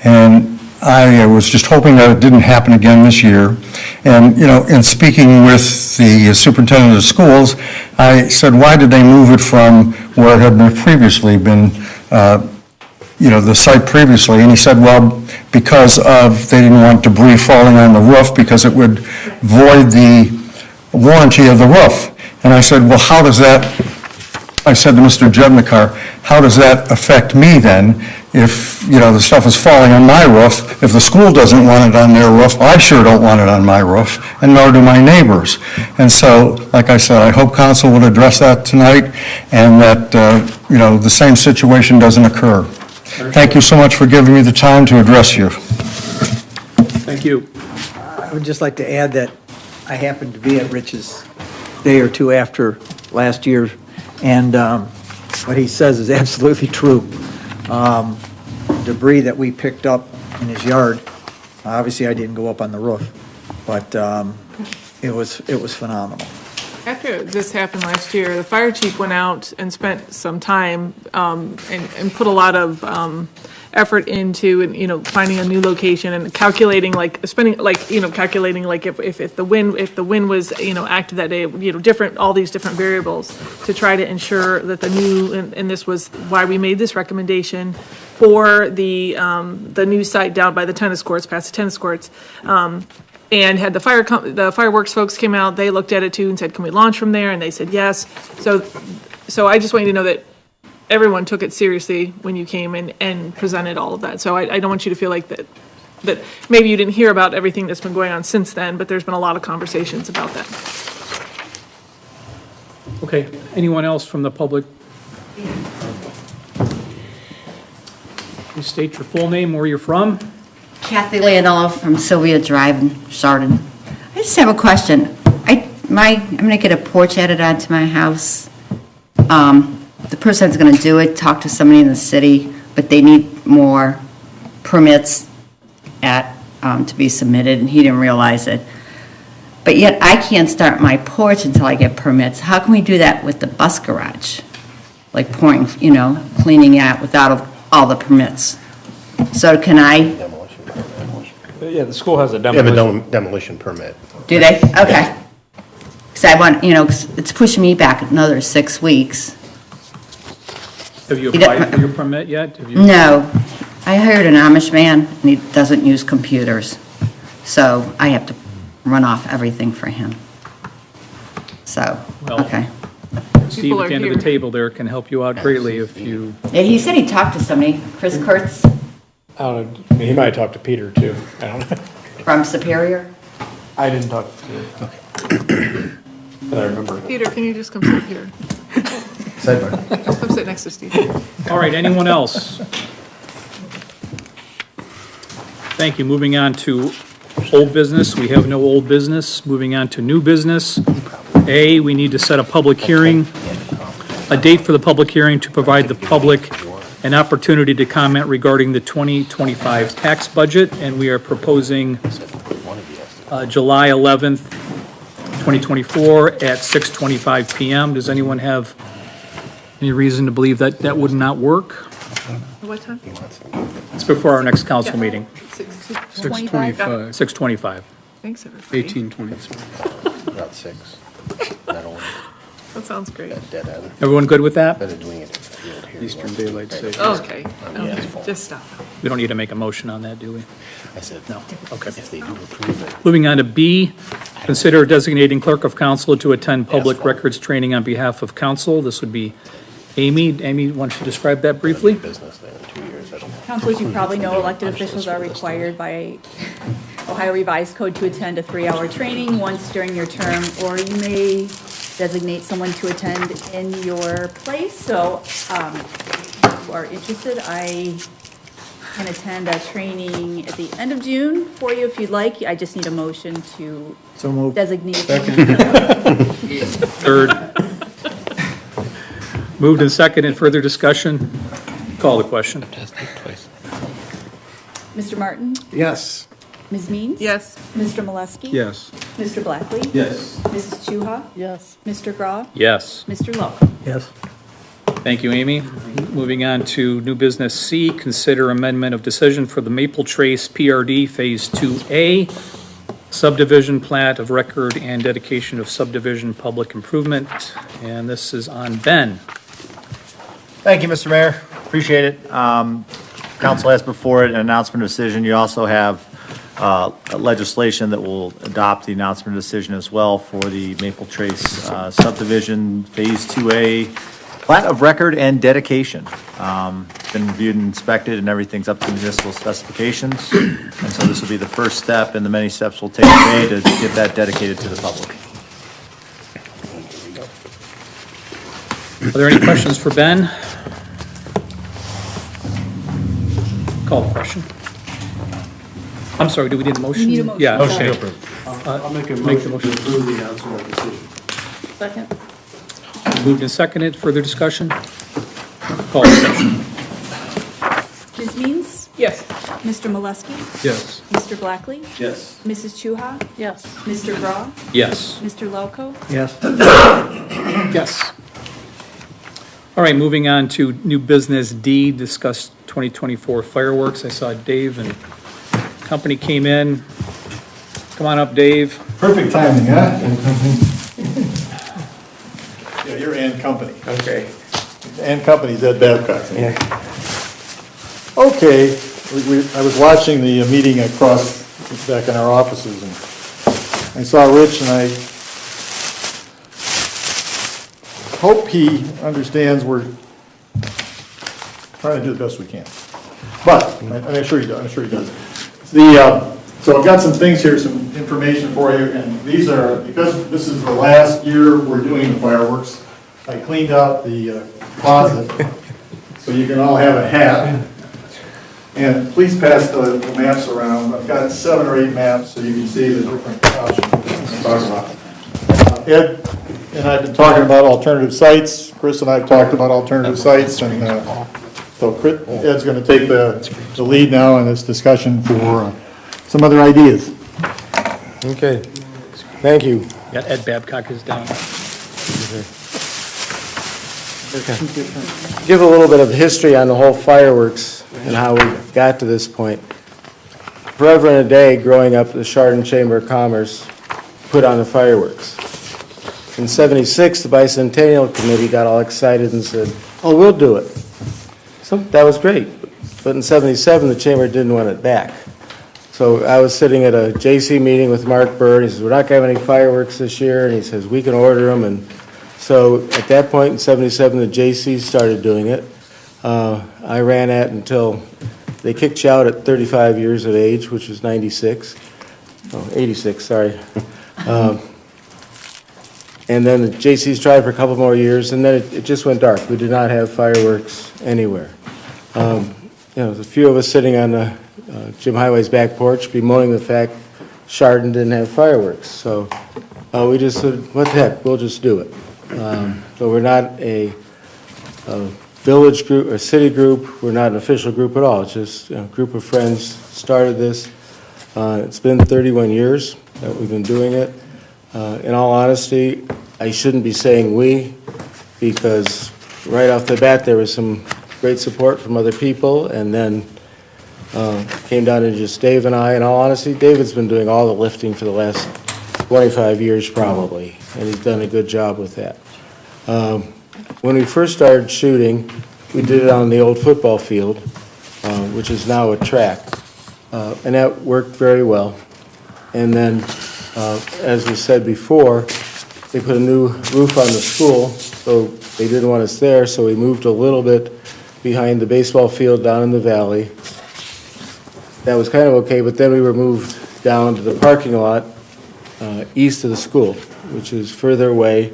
And I was just hoping that it didn't happen again this year. And, in speaking with the superintendent of schools, I said, why did they move it from where it had been previously been, the site previously? And he said, well, because they didn't want debris falling on the roof because it would void the warranty of the roof. And I said, well, how does that, I said to Mr. Jebnikar, how does that affect me then? If, the stuff is falling on my roof, if the school doesn't want it on their roof, I sure don't want it on my roof, and nor do my neighbors. And so, like I said, I hope council will address that tonight, and that, the same situation doesn't occur. Thank you so much for giving me the time to address you. Thank you. I would just like to add that I happened to be at Rich's day or two after last year, and what he says is absolutely true. Debris that we picked up in his yard, obviously I didn't go up on the roof, but it was phenomenal. After this happened last year, the fire chief went out and spent some time and put a lot of effort into, finding a new location and calculating, calculating if the wind was, active that day, all these different variables to try to ensure that the new, and this was why we made this recommendation for the new site down by the tennis courts, past the tennis courts. And had the fireworks folks came out, they looked at it too and said, can we launch from there? And they said yes. So I just want you to know that everyone took it seriously when you came and presented all of that. So I don't want you to feel like that maybe you didn't hear about everything that's been going on since then, but there's been a lot of conversations about that. Okay, anyone else from the public? Please state your full name, where you're from. Kathy Leonello from Sylvia Drive in Chardon. I just have a question. I'm going to get a porch added onto my house. The person that's going to do it talked to somebody in the city, but they need more permits to be submitted, and he didn't realize it. But yet I can't start my porch until I get permits. How can we do that with the bus garage? Like pouring, cleaning out without all the permits. So can I? Yeah, the school has a They have demolition. a demolition permit. Do they? Okay. Because I want, 'cause it's pushing me back another 6 weeks. Have you applied for your permit yet? Have you- No. I hired an Amish man, and he doesn't use computers. So I have to run off everything for him. So, Well- okay. Steve People at the are end of here. the table there can help you out greatly if you, Yeah, he said he talked to somebody, Chris Kurtz I don't know, I mean, he might have talked to Peter too. I don't know. from Superior. I didn't talk to Peter. But I remember. Peter, can you just come sit here? Sidebar. Come sit next to Steve. all right, anyone else? Thank you. Moving on to old business. We have no old business. Moving on to new business. A, we need to set a public hearing, a date for the public hearing to provide the public an opportunity to comment regarding the 2025 tax budget, and we are proposing July 11th, 2024 at 6:25 PM. Does anyone have any reason to believe that that would not work? What time? It's before our next council meeting, 6:25. 6:25. Thanks, everybody. 1820. About 6. Not only That sounds great. dead end. Everyone good with that? Better doing it in the field here. Eastern Daylight Savings. Okay, just stop. We don't need to make a motion on that, do we? I said, No, okay. if they do approve it. Moving on to B, consider designating clerk of council to attend public records training on behalf of council. This would be Amy. Amy, why don't you describe that briefly? Business there in 2 years. I don't know. Councilors, you probably know elected officials are required by Ohio Revised Code to attend a 3-hour training once during your term, or you may designate someone to attend in your place. So if you are interested, I can attend a training at the end of June for you if you'd like. I just need a motion to So moved. designate. Third. Moved and seconded. Further discussion? Call the question. Mr. Martin? Yes. Ms. Means? Yes. Mr. Molesky? Yes. Mr. Blackley? Yes. Mrs. Chuha? Yes. Mr. Grau? Yes. Mr. Lowe? Yes. Thank you, Amy. Moving on to new business C, consider amendment of decision for the Maple Trace PRD Phase 2A, subdivision plat of record and dedication of subdivision public improvement. And this is on Ben. Thank you, Mr. Mayor. Appreciate it. Council has before it an announcement decision. You also have legislation that will adopt the announcement decision as well for the Maple Trace subdivision Phase 2A plat of record and dedication. Been reviewed and inspected, and everything's up to municipal specifications. And so this will be the first step in the many steps we'll take today to get that dedicated to the public. Are there any questions for Ben? Call the question. I'm sorry, do we need a motion? You need a motion. Yeah, Motion okay. I'll make a Make the motion to approve the announcement of decision. Second. Moved and seconded. Further discussion? Call the question. Ms. Means? Yes. Mr. Molesky? Yes. Mr. Blackley? Yes. Mrs. Chuha? Yes. Mr. Grau? Yes. Mr. Lowco? Yes. Yes. All right, moving on to new business D, discuss 2024 fireworks. I saw Dave and company came in. Come on up, Dave. Perfect timing, huh? Yeah, you're Ann Company. Okay. Ann Company's Ed Babcock. Yeah. Okay, I was watching the meeting across, back in our offices, and I saw Rich, and I hope he understands we're trying to do the best we can. But, I'm sure he does, so I've got some things here, some information for you, and these are, because this is the last year we're doing the fireworks, I cleaned out the closet, so you can all have a hat. And please pass the maps around. I've got 7 or 8 maps, so you can see the different options to talk about. Ed and I have been talking about alternative sites. Chris and I have talked about alternative sites, and so Ed's going to take the lead now in this discussion for some other ideas. Okay, thank you. Yeah, Ed Babcock is down. Give a little bit of history on the whole fireworks and how we got to this point. Forever and a day, growing up, the Chardon Chamber of Commerce put on the fireworks. In '76, the Bicentennial Committee got all excited and said, "Oh, we'll do it." So that was great. But in '77, the Chamber didn't want it back. So I was sitting at a JC meeting with Mark Bird. He says, "We're not going to have any fireworks this year." And he says, "We can order them." And so at that point in '77, the JCs started doing it. I ran it until they kicked you out at 35 years of age, which was 86, sorry. And then the JCs tried for a couple more years, and then it just went dark. We did not have fireworks anywhere. There's a few of us sitting on Jim Highway's back porch bemoaning the fact Chardon didn't have fireworks. So we just said, what the heck, we'll just do it. So we're not a village group or city group. We're not an official group at all. It's just a group of friends started this. It's been 31 years that we've been doing it. In all honesty, I shouldn't be saying we, because right off the bat there was some great support from other people, and then came down to just Dave and I. In all honesty, David's been doing all the lifting for the last 25 years probably, and he's done a good job with that. When we first started shooting, we did it on the old football field, which is now a track, and that worked very well. And then, as we said before, they put a new roof on the school, so they didn't want us there, so we moved a little bit behind the baseball field down in the valley. That was kind of okay, but then we were moved down to the parking lot east of the school, which is further away.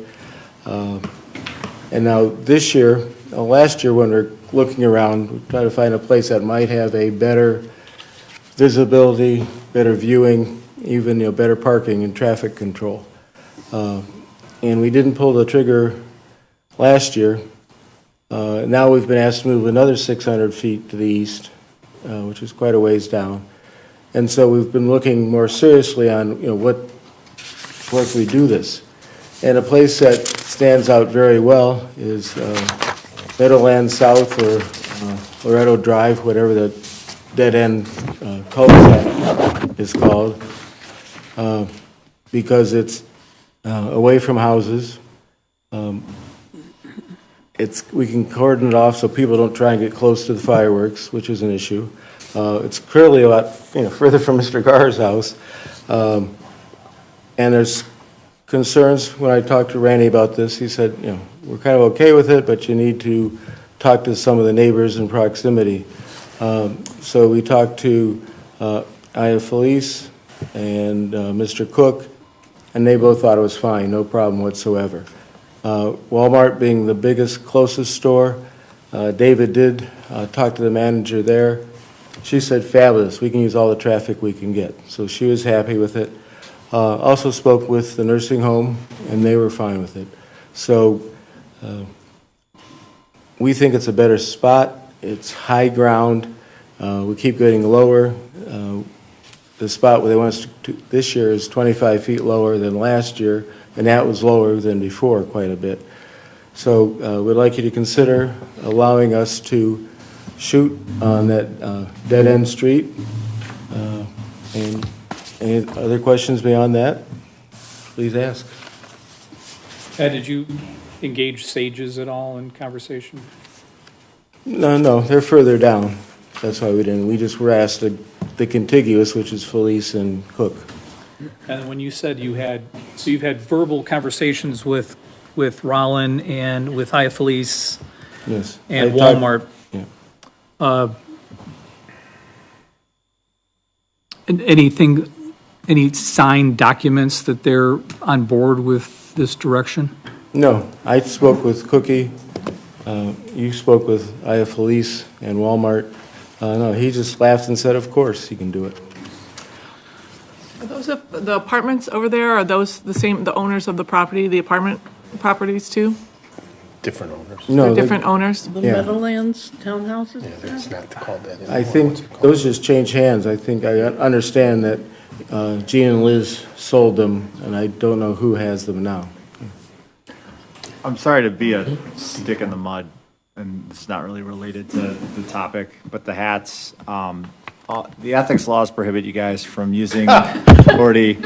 And now this year, last year when we were looking around, we tried to find a place that might have a better visibility, better viewing, even better parking and traffic control. And we didn't pull the trigger last year. Now we've been asked to move another 600 feet to the east, which is quite a ways down. And so we've been looking more seriously on, where can we do this? And a place that stands out very well is Meadowlands South or Loretto Drive, whatever the dead-end cul-de-sac is called, because it's away from houses. We can cordon it off so people don't try and get close to the fireworks, which is an issue. It's clearly a lot further from Mr. Garr's house. And there's concerns. When I talked to Randy about this, he said, we're kind of okay with it, but you need to talk to some of the neighbors in proximity. So we talked to Aya Felice and Mr. Cook, and they both thought it was fine, no problem whatsoever. Walmart being the biggest, closest store, David did talk to the manager there. She said, fabulous, we can use all the traffic we can get. So she was happy with it. Also spoke with the nursing home, and they were fine with it. So we think it's a better spot. It's high ground. We keep getting lower. The spot where they want us to this year is 25 feet lower than last year, and that was lower than before quite a bit. So we'd like you to consider allowing us to shoot on that dead-end street. And any other questions beyond that, please ask. Ed, did you engage Sages at all in conversation? No, they're further down. That's why we didn't. We just were asked the contiguous, which is Felice and Cook. And when you said you've had verbal conversations with Rollin and with Felice Yes. and I talked- Walmart. Yeah. Any signed documents that they're on board with this direction? No, I spoke with Cookie. You spoke with Felice and Walmart. No, he just laughed and said, of course, he can do it. Are those the apartments over there, are those the same, the owners of the property, the apartment properties too? Different owners. No, They're different owners? The Yeah. Meadowlands townhouses? Yeah, that's not called that anymore. I think those just change hands. I think I understand that Gene and Liz sold them, and I don't know who has them now. I'm sorry to be a stick in the mud, and it's not really related to the topic, but the hats, the ethics laws prohibit you guys from using authority.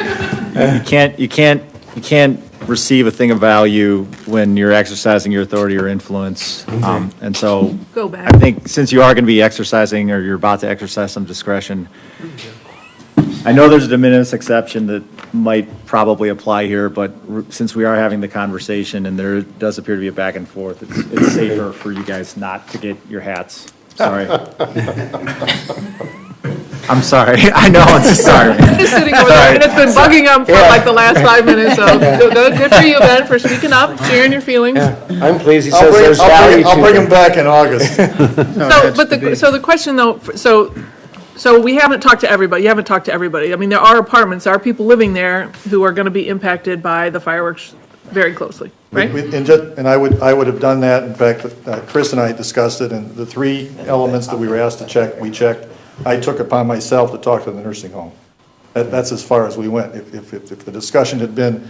You can't receive a thing of value when you're exercising your authority or influence. And so Go back. I think since you are going to be exercising, or you're about to exercise some discretion, I know there's a de minimis exception that might probably apply here, but since we are having the conversation and there does appear to be a back and forth, it's safer for you guys not to get your hats. Sorry. I'm sorry. I know, I'm so sorry. Just sitting over there, and it's been bugging him for like the last 5 minutes, so good for you, Ben, for speaking up, sharing your feelings. I'm pleased he says there's value to I'll bring them. him back in August. So the question though, so we haven't talked to everybody, you haven't talked to everybody. I mean, there are apartments, there are people living there who are gonna be impacted by the fireworks very closely, right? And I would have done that. In fact, Chris and I discussed it, and the 3 elements that we were asked to check, we checked. I took upon myself to talk to the nursing home. That's as far as we went. If the discussion had been,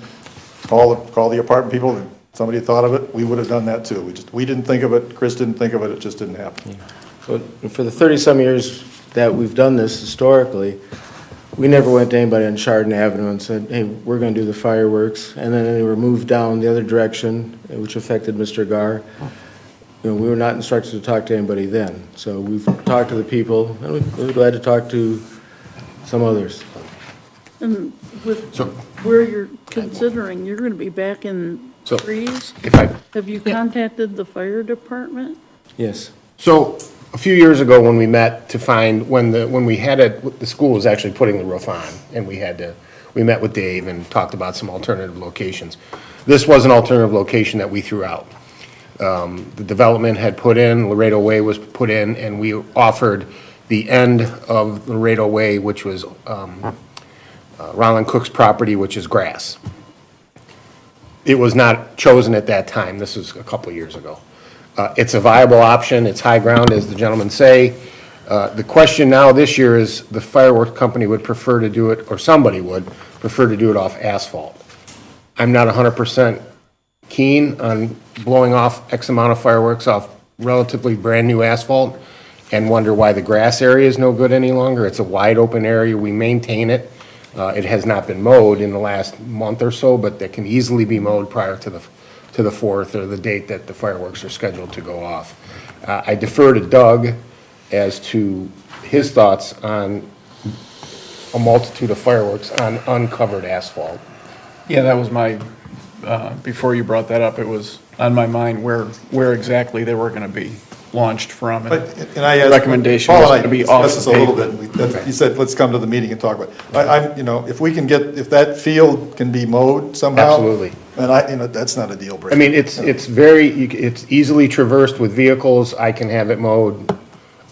call the apartment people, and somebody thought of it, we would have done that too. We didn't think of it, Chris didn't think of it, it just didn't happen. So for the 30-some years that we've done this historically, we never went to anybody on Chardon Avenue and said, hey, we're going to do the fireworks. And then they were moved down the other direction, which affected Mr. Gar. We were not instructed to talk to anybody then. So we've talked to the people, and we're glad to talk to some others. And with where you're considering, you're gonna be back in trees? Have you contacted the fire department? Yes. So a few years ago, when we met to find, when we had it, the school was actually putting the roof on, and we met with Dave and talked about some alternative locations. This was an alternative location that we threw out. The development had put in, Laredo Way was put in, and we offered the end of Laredo Way, which was Rollin Cook's property, which is grass. It was not chosen at that time. This was a couple of years ago. It's a viable option. It's high ground, as the gentlemen say. The question now this year is the fireworks company would prefer to do it, or somebody would prefer to do it off asphalt. I'm not 100% keen on blowing off X amount of fireworks off relatively brand-new asphalt and wonder why the grass area is no good any longer. It's a wide open area. We maintain it. It has not been mowed in the last month or so, but that can easily be mowed prior to the 4th or the date that the fireworks are scheduled to go off. I defer to Doug as to his thoughts on a multitude of fireworks on uncovered asphalt. Yeah, that was my, before you brought that up, it was on my mind where exactly they were gonna be launched from. And I The asked, recommendation Paul was and I to be discussed off this the a little pavement. bit. He said, let's come to the meeting and talk about it. If we can if that field can be mowed somehow. Absolutely. And that's not a deal breaker. I mean, it's it's easily traversed with vehicles. I can have it mowed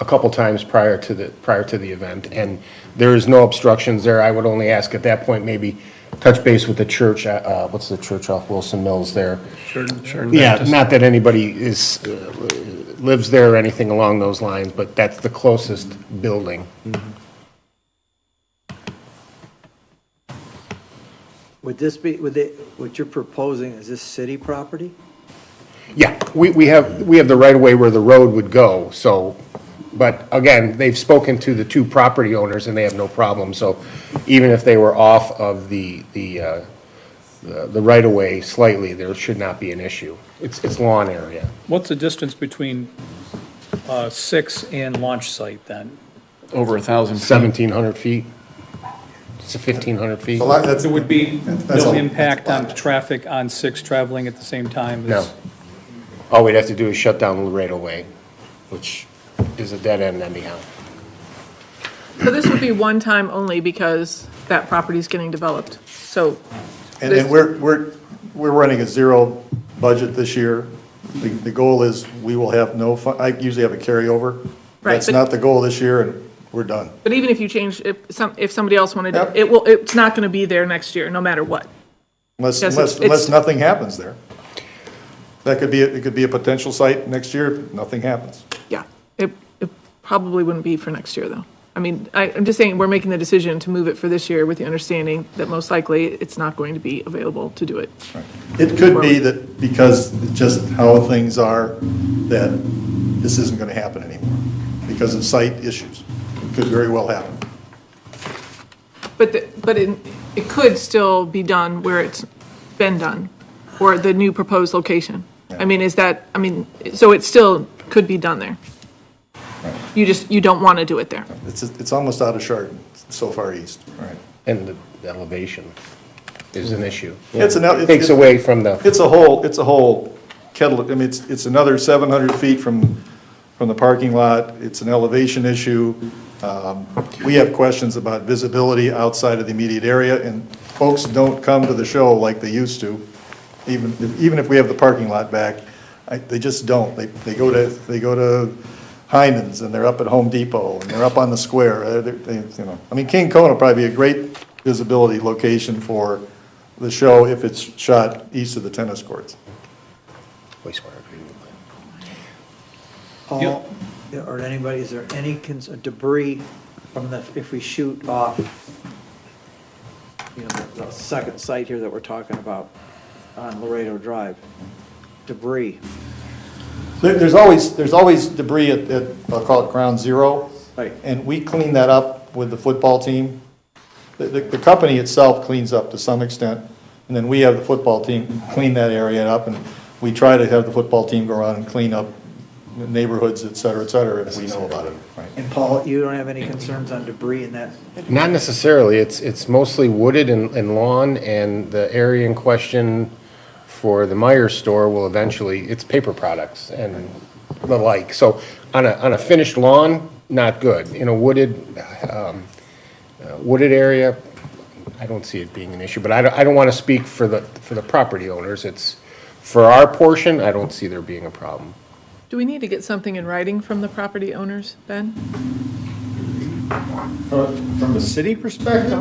a couple times prior to the event, and there is no obstructions there. I would only ask at that point, maybe touch base with the church. What's the church off Wilson Mills there? Chardon. Yeah, not that anybody is lives there or anything along those lines, but that's the closest building. Would this be, what you're proposing, is this city property? Yeah, we have the right of way where the road would go, so, but again, they've spoken to the two property owners and they have no problem, so even if they were off of the right of way slightly, there should not be an issue. It's lawn area. What's the distance between 6 and launch site then? Over 1,000 feet. 1,700 feet. It's 1,500 feet. So that's, There would be That's no a- impact on traffic on 6 traveling at the same time? No. All we'd have to do is shut down the right of way, which is a dead end anyhow. So this would be one time only because that property's getting developed, so. and this- we're running a zero budget this year. The goal is we will have no, I usually have a carryover. Right, That's but- not the goal this year, and we're done. But even if you change, if somebody else wanted Yep. it, it's not gonna be there next year, no matter what. Unless, Yes, unless, it's- unless nothing happens there. That could be, it could be a potential site next year, nothing happens. Yeah, it probably wouldn't be for next year, though. I mean, I'm just saying, we're making the decision to move it for this year with the understanding that most likely it's not going to be available to do it. It could be that because just how things are, that this isn't gonna happen anymore, because of site issues. It could very well happen. But it could still be done where it's been done, or the new proposed location. I mean, so it still could be done there. You don't want to do it there. It's almost out of Chardon, it's so far east. Right. And the elevation is an issue. It's an, It takes away from the, it's a whole kettle, I mean, it's another 700 feet from the parking lot. It's an elevation issue. We have questions about visibility outside of the immediate area, and folks don't come to the show like they used to, even if we have the parking lot back. They just don't. They go to Heinen's, and they're up at Home Depot, and they're up on the square. I mean, King Cone will probably be a great visibility location for the show if it's shot east of the tennis courts. wastewater treatment plant. Paul, or anybody, is there any debris from if we shoot off, the second site here that we're talking about on Laredo Drive? Debris. There's always debris at, I'll call it ground zero. Right. And we clean that up with the football team. The company itself cleans up to some extent, and then we have the football team clean that area up, and we try to have the football team go around and clean up neighborhoods, et cetera, if we know about it. Right. And Paul, you don't have any concerns on debris in that? Not necessarily. It's mostly wooded and lawn, and the area in question for the Meyer store will eventually, it's paper products and the like. So on a finished lawn, not good. In a wooded area, I don't see it being an issue, but I don't want to speak for the property owners. It's, for our portion, I don't see there being a problem. Do we need to get something in writing from the property owners, Ben? From the city perspective,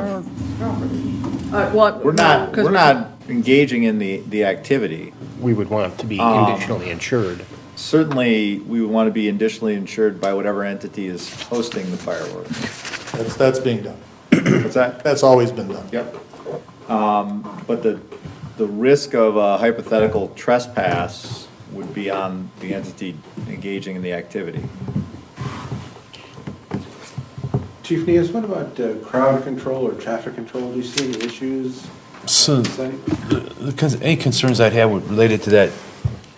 Well, we're not engaging in the activity. We would want to be additionally insured. Certainly, we would want to be additionally insured by whatever entity is hosting the fireworks. That's being done. What's that? That's always been done. Yep. But the risk of a hypothetical trespass would be on the entity engaging in the activity. Chief Nias, what about crowd control or traffic control? Do you see any issues? So, any concerns I'd have related to that,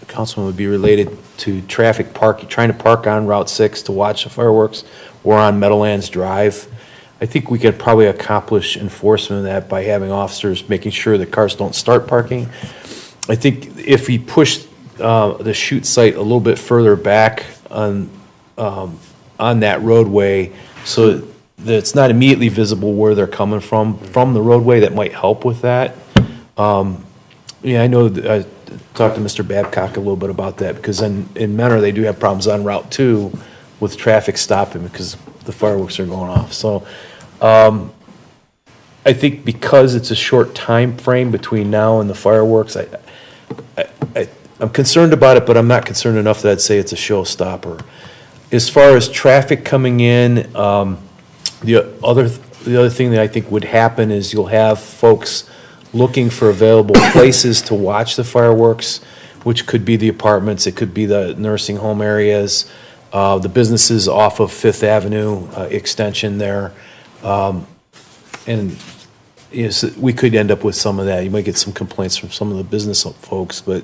Councilman, would be related to traffic parking, trying to park on Route 6 to watch the fireworks or on Meadowlands Drive. I think we could probably accomplish enforcement of that by having officers making sure that cars don't start parking. I think if we push the shoot site a little bit further back on that roadway, so that it's not immediately visible where they're coming from the roadway, that might help with that. I know I talked to Mr. Babcock a little bit about that, because in Menor, they do have problems on Route 2 with traffic stopping because the fireworks are going off. So I think because it's a short time frame between now and the fireworks, I'm concerned about it, but I'm not concerned enough that I'd say it's a showstopper. As far as traffic coming in, the other thing that I think would happen is you'll have folks looking for available places to watch the fireworks, which could be the apartments, it could be the nursing home areas, the businesses off of Fifth Avenue extension there. And yes, we could end up with some of that. You might get some complaints from some of the business folks, but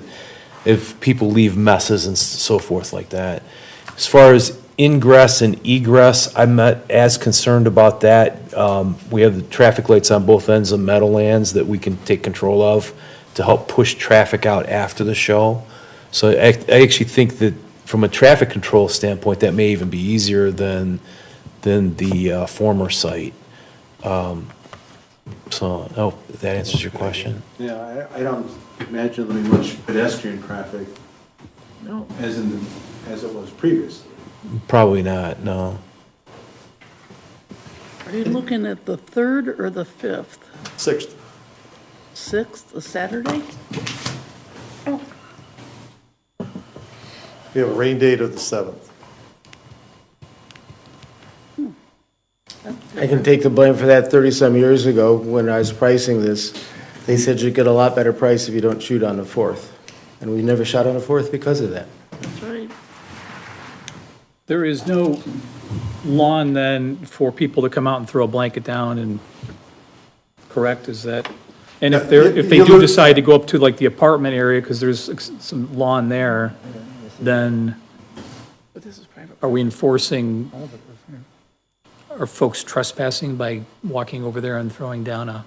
if people leave messes and so forth like that. As far as ingress and egress, I'm not as concerned about that. We have the traffic lights on both ends of Meadowlands that we can take control of to help push traffic out after the show. So I actually think that from a traffic control standpoint, that may even be easier than the former site. So, if that answers your question. Yeah, I don't imagine there'll be much pedestrian traffic as it was previously. Probably not, no. Are you looking at the 3rd or the 5th? 6th. 6th, a Saturday? We have a rain date of the 7th. I can take the blame for that. 30-some years ago, when I was pricing this, they said you get a lot better price if you don't shoot on the 4th. And we never shot on the 4th because of that. That's right. There is no lawn then for people to come out and throw a blanket down and, correct, is that? And if they do decide to go up to like the apartment area, because there's some lawn there, then are we enforcing, are folks trespassing by walking over there and throwing down a?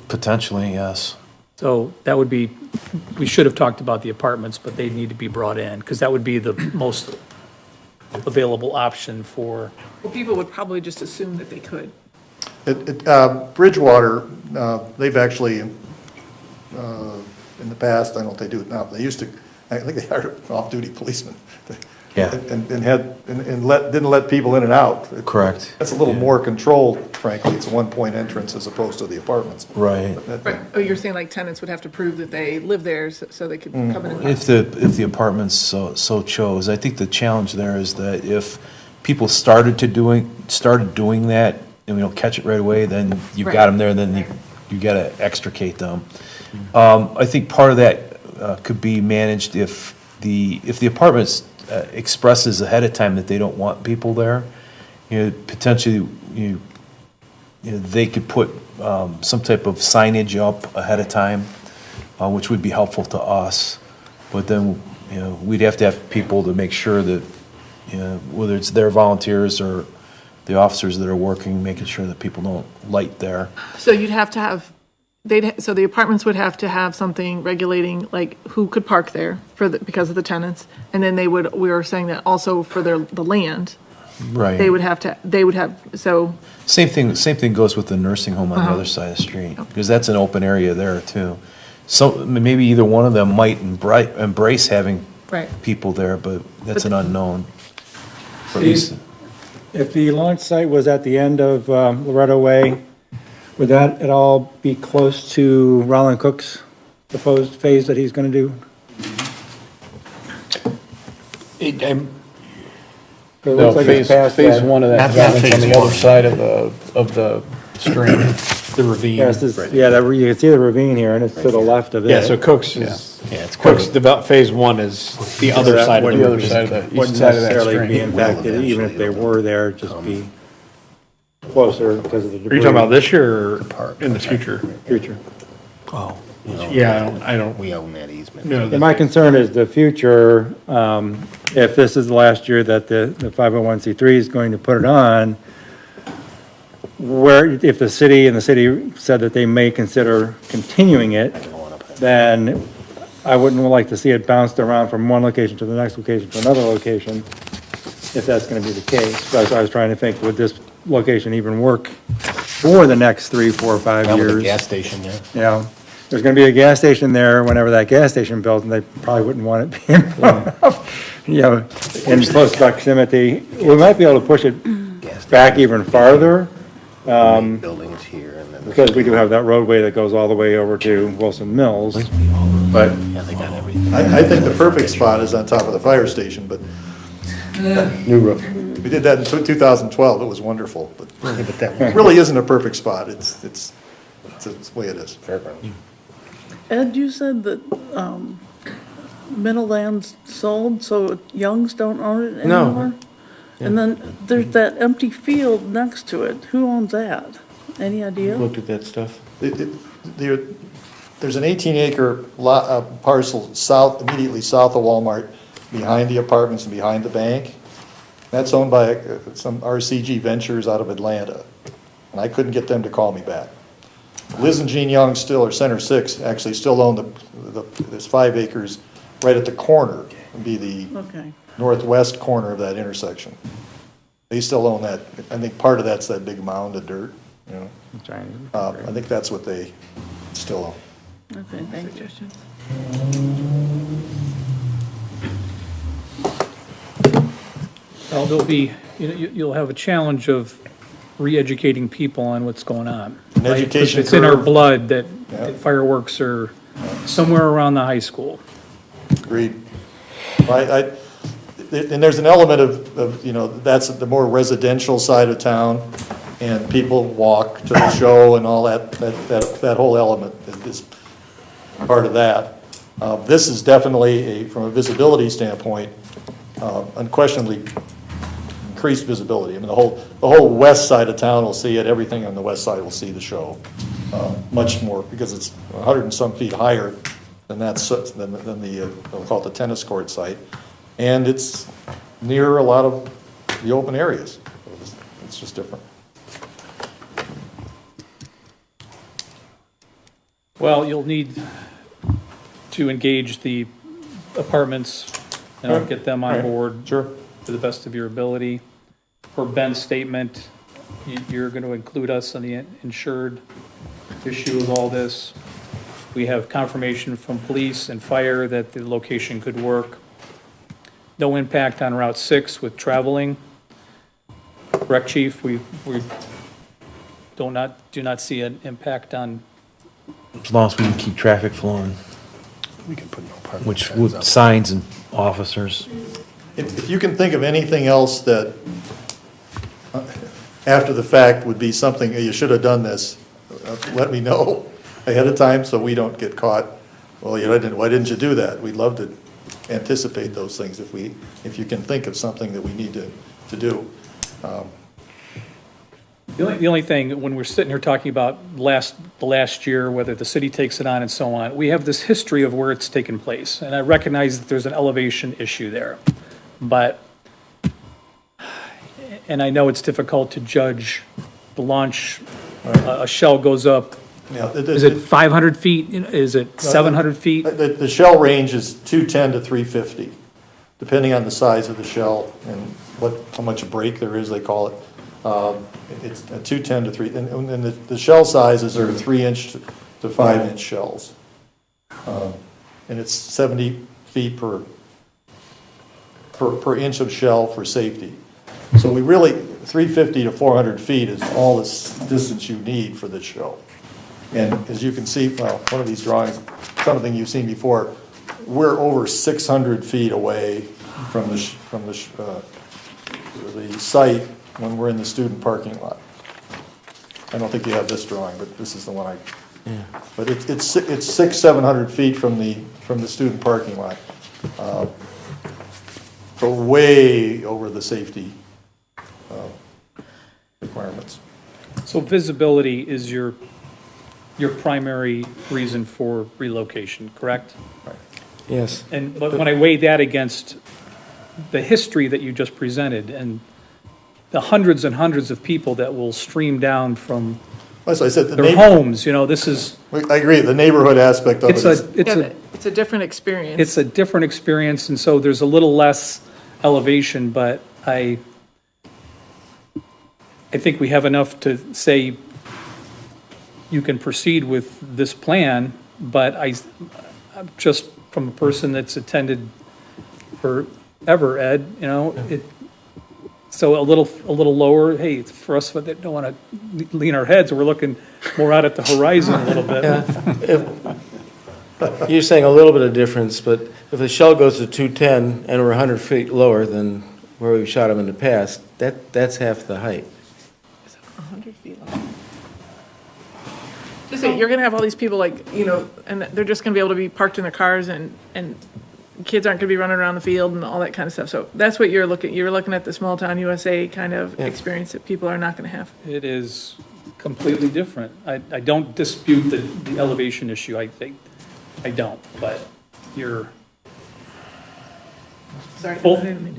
Potentially, yes. So that would be, we should have talked about the apartments, but they need to be brought in, because that would be the most available option for. Well, people would probably just assume that they could. Bridgewater, they've actually, in the past, I don't know if they do it now, but they used to, I think they hired an off-duty policeman. Yeah. And didn't let people in and out. Correct. That's a little more controlled, frankly. It's a one-point entrance as opposed to the apartments. Right. Right. Oh, you're saying like tenants would have to prove that they live there so they could come in and. If the apartments so chose, I think the challenge there is that if people started doing that and we don't catch it right away, then you've got them there, and then you got to extricate them. I think part of that could be managed if the apartments expresses ahead of time that they don't want people there. Potentially they could put some type of signage up ahead of time, which would be helpful to us. But then we'd have to have people to make sure that whether it's their volunteers or the officers that are working, making sure that people don't light there. So you'd have to have, so the apartments would have to have something regulating like who could park there because of the tenants. And then we were saying that also for the land. Right. They would have, so. Same thing goes with the nursing home on the other side of the street, because that's an open area there too. So maybe either one of them might embrace having people there, but that's an unknown. If the launch site was at the end of Loretto Way, would that at all be close to Roland Cook's proposed phase that he's going to do? No, phase one of that development's on the other side of the stream, the ravine. Yes, you can see the ravine here, and it's to the left of it. Yeah, so Cook's is, phase one is the other side of the ravine. Wouldn't necessarily be impacted, even if they were there, just be closer because of the debris. Are you talking about this year or in the future? Future. Oh. Yeah, I don't. We own that easement. No, My concern is the future, if this is the last year that the 501c3 is going to put it on, if the city said that they may consider continuing it, then I wouldn't like to see it bounced around from one location to the next location to another location, if that's going to be the case. So I was trying to think, would this location even work for the next 3, 4, 5 years? With a gas station, yeah. Yeah. There's going to be a gas station there whenever that gas station built, and they probably wouldn't want it being in close proximity. We might be able to push it back even farther. Buildings here and then because we do have that roadway that goes all the way over to Wilson Mills, but I think the perfect spot is on top of the fire station, but New roof. we did that in 2012, it was wonderful, but it really isn't a perfect spot, it's the way it is. Ed, you said that, Meadowlands sold, so Youngs don't own it No. anymore? And then there's that empty field next to it. Who owns that? Any idea? Looked at that stuff. There's an 18-acre lot, parcel immediately south of Walmart, behind the apartments and behind the bank. That's owned by some RCG Ventures out of Atlanta, and I couldn't get them to call me back. Liz and Gene Young still, or Center Six, actually still own there's 5 acres right at the corner, would be the Okay. northwest corner of that intersection. They still own that. I think part of that's that big mound of dirt, you know. I think that's what they still own. Okay, thank you. Well, there'll be, you'll have a challenge of re-educating people on what's going on. An right? education It's in our curve. blood that Yeah. fireworks are somewhere around the high school. Agreed. And there's an element of, that's the more residential side of town, and people walk to the show and all that whole element is part of that. This is definitely, from a visibility standpoint, unquestionably increased visibility. I mean, the whole west side of town will see it, everything on the west side will see the show, much more, because it's 100 and some feet higher than the, we'll call it the tennis court site, and it's near a lot of the open areas. It's just different. Well, you'll need to engage the apartments and I'll get them on board. Sure. To the best of your ability. For Ben's statement, you're going to include us on the insured issue of all this. We have confirmation from police and fire that the location could work. No impact on Route 6 with traveling. Correct, Chief? We do not see an impact on. As long as we can keep traffic flowing. We can put no parking. Which with signs and officers. If you can think of anything else that, after the fact, would be something, you should have done this, let me know ahead of time so we don't get caught. Well, why didn't you do that? We'd love to anticipate those things if you can think of something that we need to do. The only thing, when we're sitting here talking about the last year, whether the city takes it on and so on, we have this history of where it's taken place. And I recognize that there's an elevation issue there. But, and I know it's difficult to judge the launch, a shell goes up. Yeah, Is it 500 feet? Is it 700 feet? The shell range is 210 to 350, depending on the size of the shell and how much break there is, they call it. It's a 210 to 3, and the shell sizes are 3-inch to 5-inch shells. And it's 70 feet per inch of shell for safety. So we really, 350 to 400 feet is all this distance you need for this shell. And as you can see, well, one of these drawings, something you've seen before, we're over 600 feet away from the site when we're in the student parking lot. I don't think you have this drawing, but this is the one but it's 700 feet from the student parking lot. So way over the safety requirements. So visibility is your primary reason for relocation, correct? Right. Yes. But when I weigh that against the history that you just presented and the hundreds and hundreds of people that will stream down from As I said, their homes, this is. I agree, the neighborhood aspect of it is. It's a different experience. It's a different experience, and so there's a little less elevation, but I think we have enough to say you can proceed with this plan, but I'm just from a person that's attended forever, Ed, So a little lower, hey, for us that don't want to lean our heads, we're looking more out at the horizon a little bit. You're saying a little bit of difference, but if the shell goes to 210 and we're 100 feet lower than where we've shot them in the past, that's half the height. 100 feet long. Just say, you're gonna have all these people like, and they're just gonna be able to be parked in their cars and kids aren't gonna be running around the field and all that kind of stuff. So that's what you're looking at the small town USA kind of experience that people are not gonna have. It is completely different. I don't dispute the elevation issue, I think. I don't, but you're, Sorry.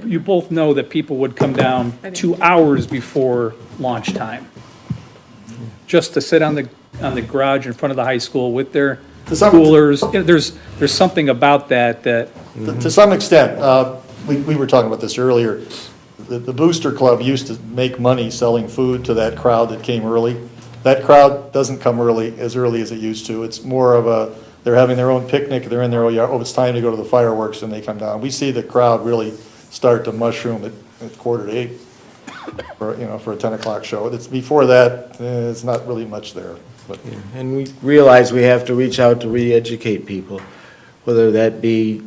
you both know that people would come down 2 hours before launch time, just to sit on the garage in front of the high school with their coolers. There's something about that. To some extent, we were talking about this earlier, the Booster Club used to make money selling food to that crowd that came early. That crowd doesn't come as early as it used to. It's more of they're having their own picnic, they're in their yard, it's time to go to the fireworks, and they come down. We see the crowd really start to mushroom at 7:45 for a 10 o'clock show. It's before that, it's not really much there. But. Yeah. And we realize we have to reach out to re-educate people, whether that be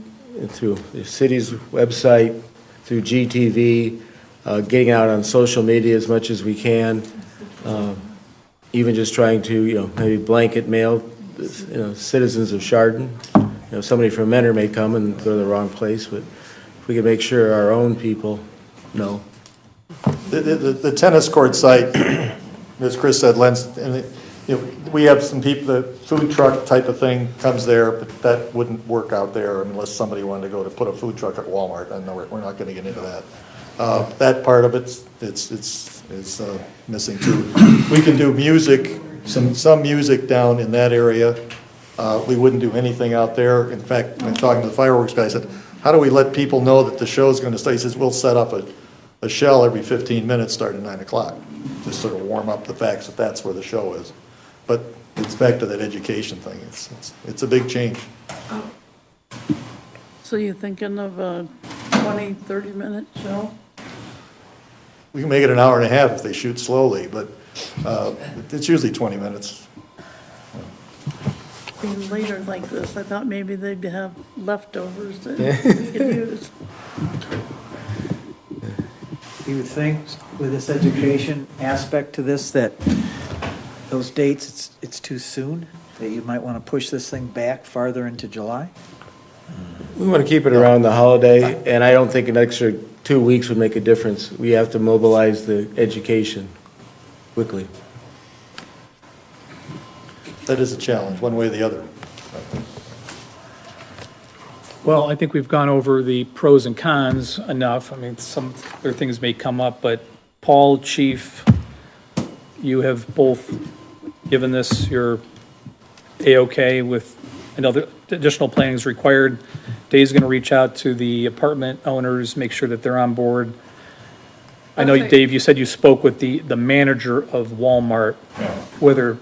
through the city's website, through GTV, getting out on social media as much as we can, even just trying to, maybe blanket mail, citizens of Chardon. Somebody from Mentor may come and go to the wrong place, but if we can make sure our own people know. The tennis court site, as Chris said, we have some people, the food truck type of thing comes there, but that wouldn't work out there unless somebody wanted to go to put a food truck at Walmart. I know we're not going to get into that. That part of it's missing too. We can do music, some music down in that area. We wouldn't do anything out there. In fact, when talking to the fireworks guy, I said, how do we let people know that the show's going to start? He says, we'll set up a shell every 15 minutes starting at 9 o'clock, just sort of warm up the facts that that's where the show is. But it's back to that education thing. It's a big change. So you're thinking of a 20, 30-minute show? We can make it an hour and a half if they shoot slowly, but it's usually 20 minutes. Being later like this, I thought maybe they'd have leftovers that we could use. You would think with this education aspect to this that those dates, it's too soon, that you might want to push this thing back farther into July? We want to keep it around the holiday, and I don't think an extra 2 weeks would make a difference. We have to mobilize the education quickly. That is a challenge, one way or the other. Well, I think we've gone over the pros and cons enough. I mean, some other things may come up, but Paul, Chief, you have both given this your A-OK with, I know the additional planning is required. Dave's going to reach out to the apartment owners, make sure that they're on board. I know, Dave, you said you spoke with the manager of Walmart, whether,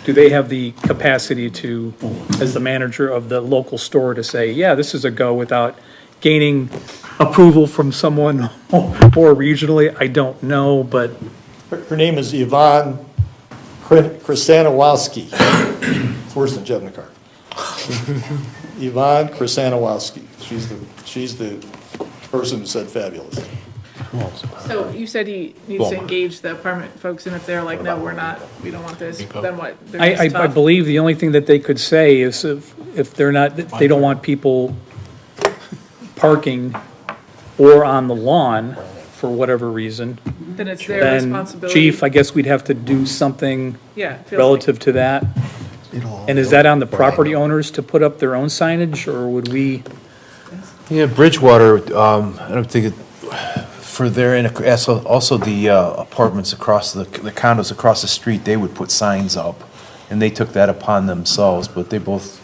do they have the capacity to, as the manager of the local store, to say, yeah, this is a go without gaining approval from someone more regionally? I don't know, but. Her name is Yvonne Krasanowski. It's worse than Jevnikar. Yvonne Krasanowski. She's the person who said fabulous. So you said he needs to engage the apartment folks, and if they're like, no, we don't want this, then what? I believe the only thing that they could say is if they're not, they don't want people parking or on the lawn for whatever reason. Then it's their responsibility. Chief, I guess we'd have to do something relative to that. And is that on the property owners to put up their own signage, or would we? Yeah, Bridgewater, I don't think it, for their, also the apartments across, the condos across the street, they would put signs up, and they took that upon themselves, but they both,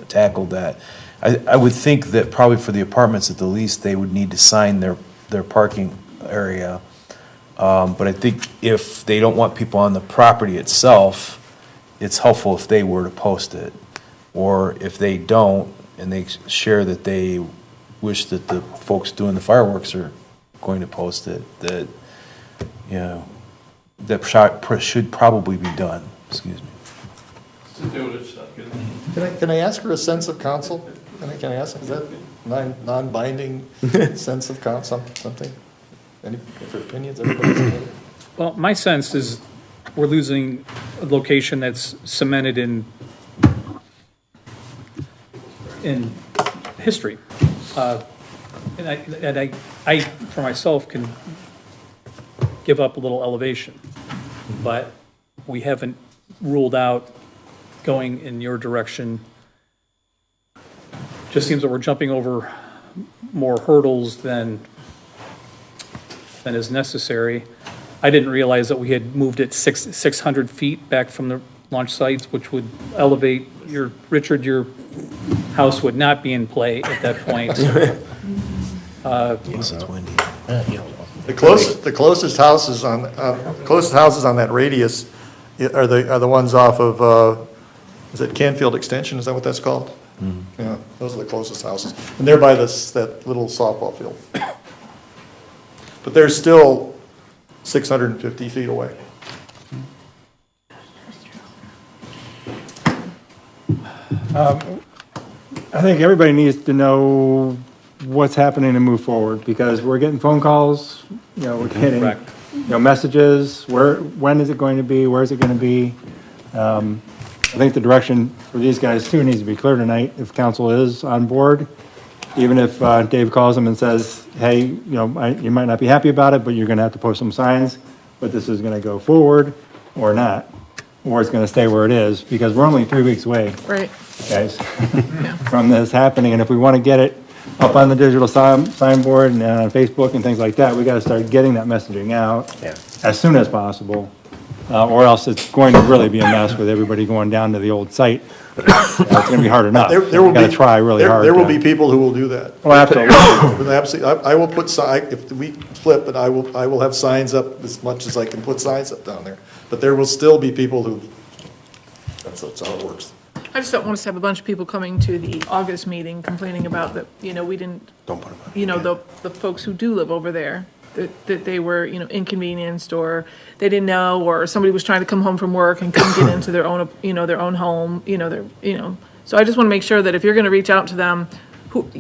tackled that. I would think that probably for the apartments at the least, they would need to sign their parking area. But I think if they don't want people on the property itself, it's helpful if they were to post it. Or if they don't, and they share that they wish that the folks doing the fireworks are going to post it, that, you know, that should probably be done, excuse me. Can I ask for a sense of council? Can I ask, is that non-binding sense of council, something? Any for opinions? Everybody's Well, my sense is we're losing a location that's cemented in history. And I, for myself, can give up a little elevation, but we haven't ruled out going in your direction. Just seems that we're jumping over more hurdles than is necessary. I didn't realize that we had moved it 600 feet back from the launch sites, which would elevate Richard, your house would not be in play at that point. Yes, it's windy. The closest houses on that radius are the ones off of, is it Canfield Extension? Is that what that's called? Mm-hmm. Yeah, those are the closest houses. And they're by that little softball field. But they're still 650 feet away. I think everybody needs to know what's happening to move forward, because we're getting phone calls, we're getting, Correct. Messages, when is it going to be, where is it going to be? I think the direction for these guys too needs to be clear tonight, if council is on board. Even if Dave calls them and says, hey, you might not be happy about it, but you're gonna have to post some signs, but this is gonna go forward or not, or it's gonna stay where it is, because we're only 3 weeks away, Right. guys, from this happening. And if we wanna get it up on the digital signboard and on Facebook and things like that, we gotta start getting that messaging out as soon as possible. Or else it's going to really be a mess with everybody going down to the old site. It's gonna be hard enough. There will Gotta be, try really hard. there will be people who will do that. Oh, absolutely. Absolutely. I will put if we flip it, I will have signs up as much as I can put signs up down there. But there will still be people who, that's how it works. I just don't want us to have a bunch of people coming to the August meeting complaining about that, we didn't, Don't put them on. the folks who do live over there, that they were, inconvenienced, or they didn't know, or somebody was trying to come home from work and couldn't get into their own, their own home, So I just want to make sure that if you're going to reach out to them,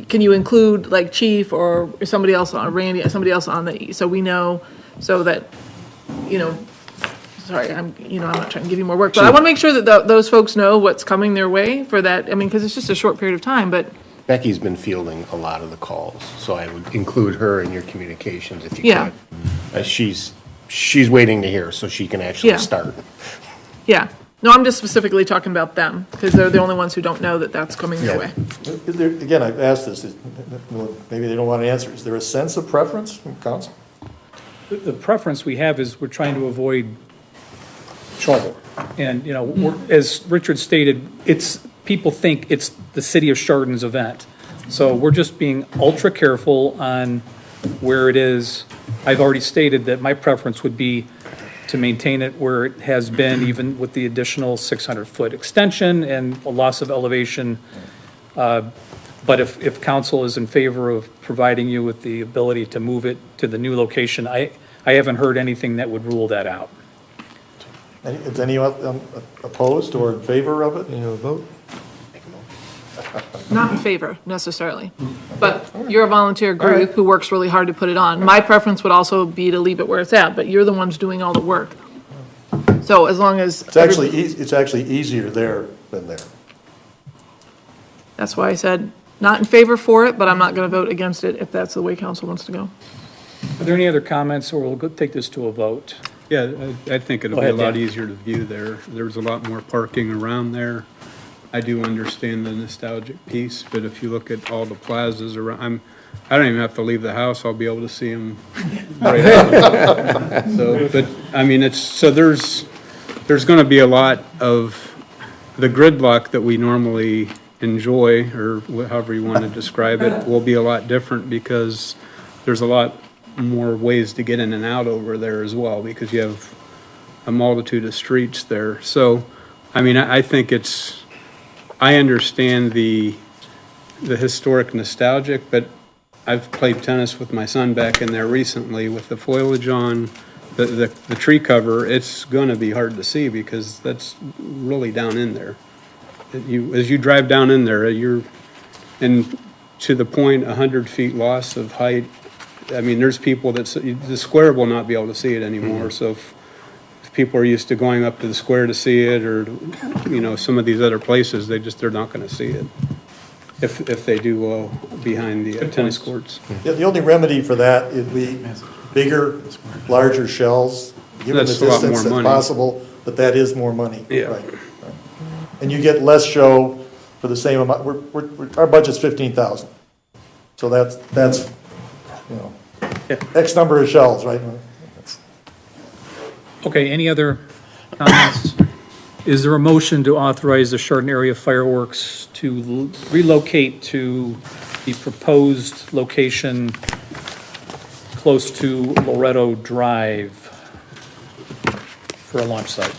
can you include like Chief or somebody else on Randy, somebody else on so we know, so that, sorry, I'm not trying to give you more work, but I want to make sure that those folks know what's coming their way for that. Because it's just a short period of time, but. Becky's been fielding a lot of the calls, so I would include her in your communications if you Yeah. could. She's waiting to hear, so she can actually Yeah. start. Yeah, no, I'm just specifically talking about them, because they're the only ones who don't know that that's coming their way. Again, I've asked this, maybe they don't want to answer. Is there a sense of preference from council? The preference we have is we're trying to avoid trouble. And, as Richard stated, people think it's the city of Chardon's event. So we're just being ultra careful on where it is. I've already stated that my preference would be to maintain it where it has been, even with the additional 600-foot extension and a loss of elevation. But if council is in favor of providing you with the ability to move it to the new location, I haven't heard anything that would rule that out. Is anyone opposed or in favor of it? Vote. Not in favor necessarily, but you're a volunteer group who works really hard to put it on. My preference would also be to leave it where it's at, but you're the ones doing all the work. So as long as. It's actually easier there than there. That's why I said not in favor for it, but I'm not going to vote against it if that's the way council wants to go. Are there any other comments, or we'll take this to a vote? Yeah, I think it'll Go be a ahead, lot Dan. easier to view there. There's a lot more parking around there. I do understand the nostalgic piece, but if you look at all the plazas around, I don't even have to leave the house, I'll be able to see them right out. So, but, there's gonna be a lot of the gridlock that we normally enjoy, or however you want to describe it, will be a lot different because there's a lot more ways to get in and out over there as well, because you have a multitude of streets there. So, I think I understand the historic nostalgic, but I've played tennis with my son back in there recently with the foliage on, the tree cover, it's gonna be hard to see because that's really down in there. As you drive down in there, and to the point, 100 feet loss of height, I mean, there's people the square will not be able to see it anymore, so if people are used to going up to the square to see it, or, some of these other places, they're not gonna see it. If they do behind the tennis courts. Yeah, the only remedy for that would be bigger, larger shells, given the That's a lot distance more that's money. possible, but that is more money. Yeah. Right. And you get less show for the same amount, our budget's 15,000. So that's, X number of shells, right? Okay, any other comments? Is there a motion to authorize the Chardon area fireworks to relocate to the proposed location close to Loretto Drive for a launch site?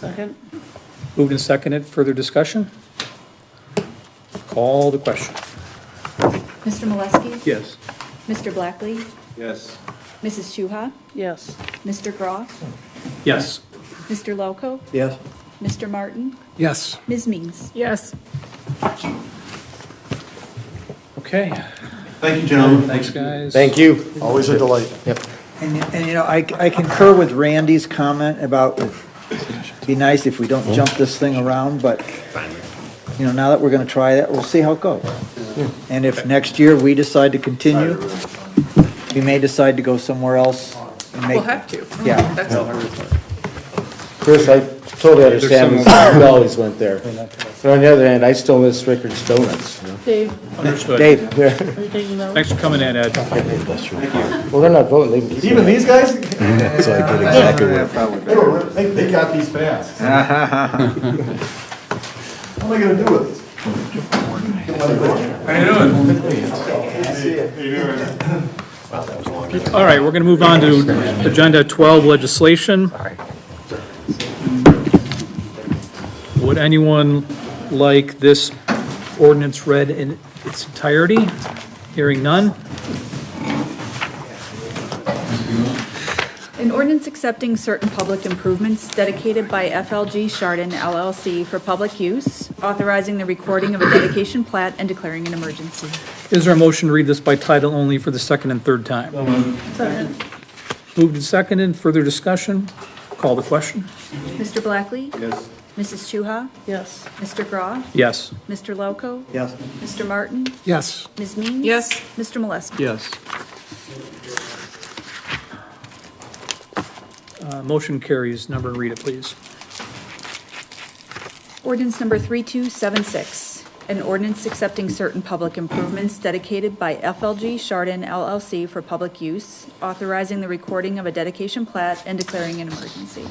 Second? Moved and seconded, further discussion? Call the question. Mr. Molesky? Yes. Mr. Blackley? Yes. Mrs. Shuha? Yes. Mr. Groff? Yes. Mr. Loco? Yes. Mr. Martin? Yes. Ms. Means? Yes. Okay, Thank you, gentlemen. thanks, guys. Thank you. Always a delight. Yep. And I concur with Randy's comment about it'd be nice if we don't jump this thing around, but, now that we're gonna try that, we'll see how it goes. And if next year we decide to continue, we may decide to go somewhere else and make. We'll have to. Yeah. That's all. Chris, I totally understand, we always went there. But on the other hand, I still miss Rickard's Donuts. Dave, Understood. Dave, are you taking that? Thanks for coming in, Ed. Well, they're not voting, they can keep Even these guys? So I did exactly what. They got these fast. What am I gonna do with these? How you doing? All right, we're going to move on to Agenda 12, legislation. Would anyone like this ordinance read in its entirety? Hearing none? An ordinance accepting certain public improvements dedicated by FLG Chardon LLC for public use, authorizing the recording of a dedication plat and declaring an emergency. Is there a motion to read this by title only for the second and third time? Second. Moved and seconded, further discussion? Call the question. Mr. Blackley? Yes. Mrs. Shuha? Yes. Mr. Groff? Yes. Mr. Loco? yes. Mr. Martin? Yes. Ms. Means? Yes. Mr. Molesky? Yes. Motion carries. Number and read it, please. Ordinance number 3276, an ordinance accepting certain public improvements dedicated by FLG Chardon LLC for public use, authorizing the recording of a dedication plat and declaring an emergency.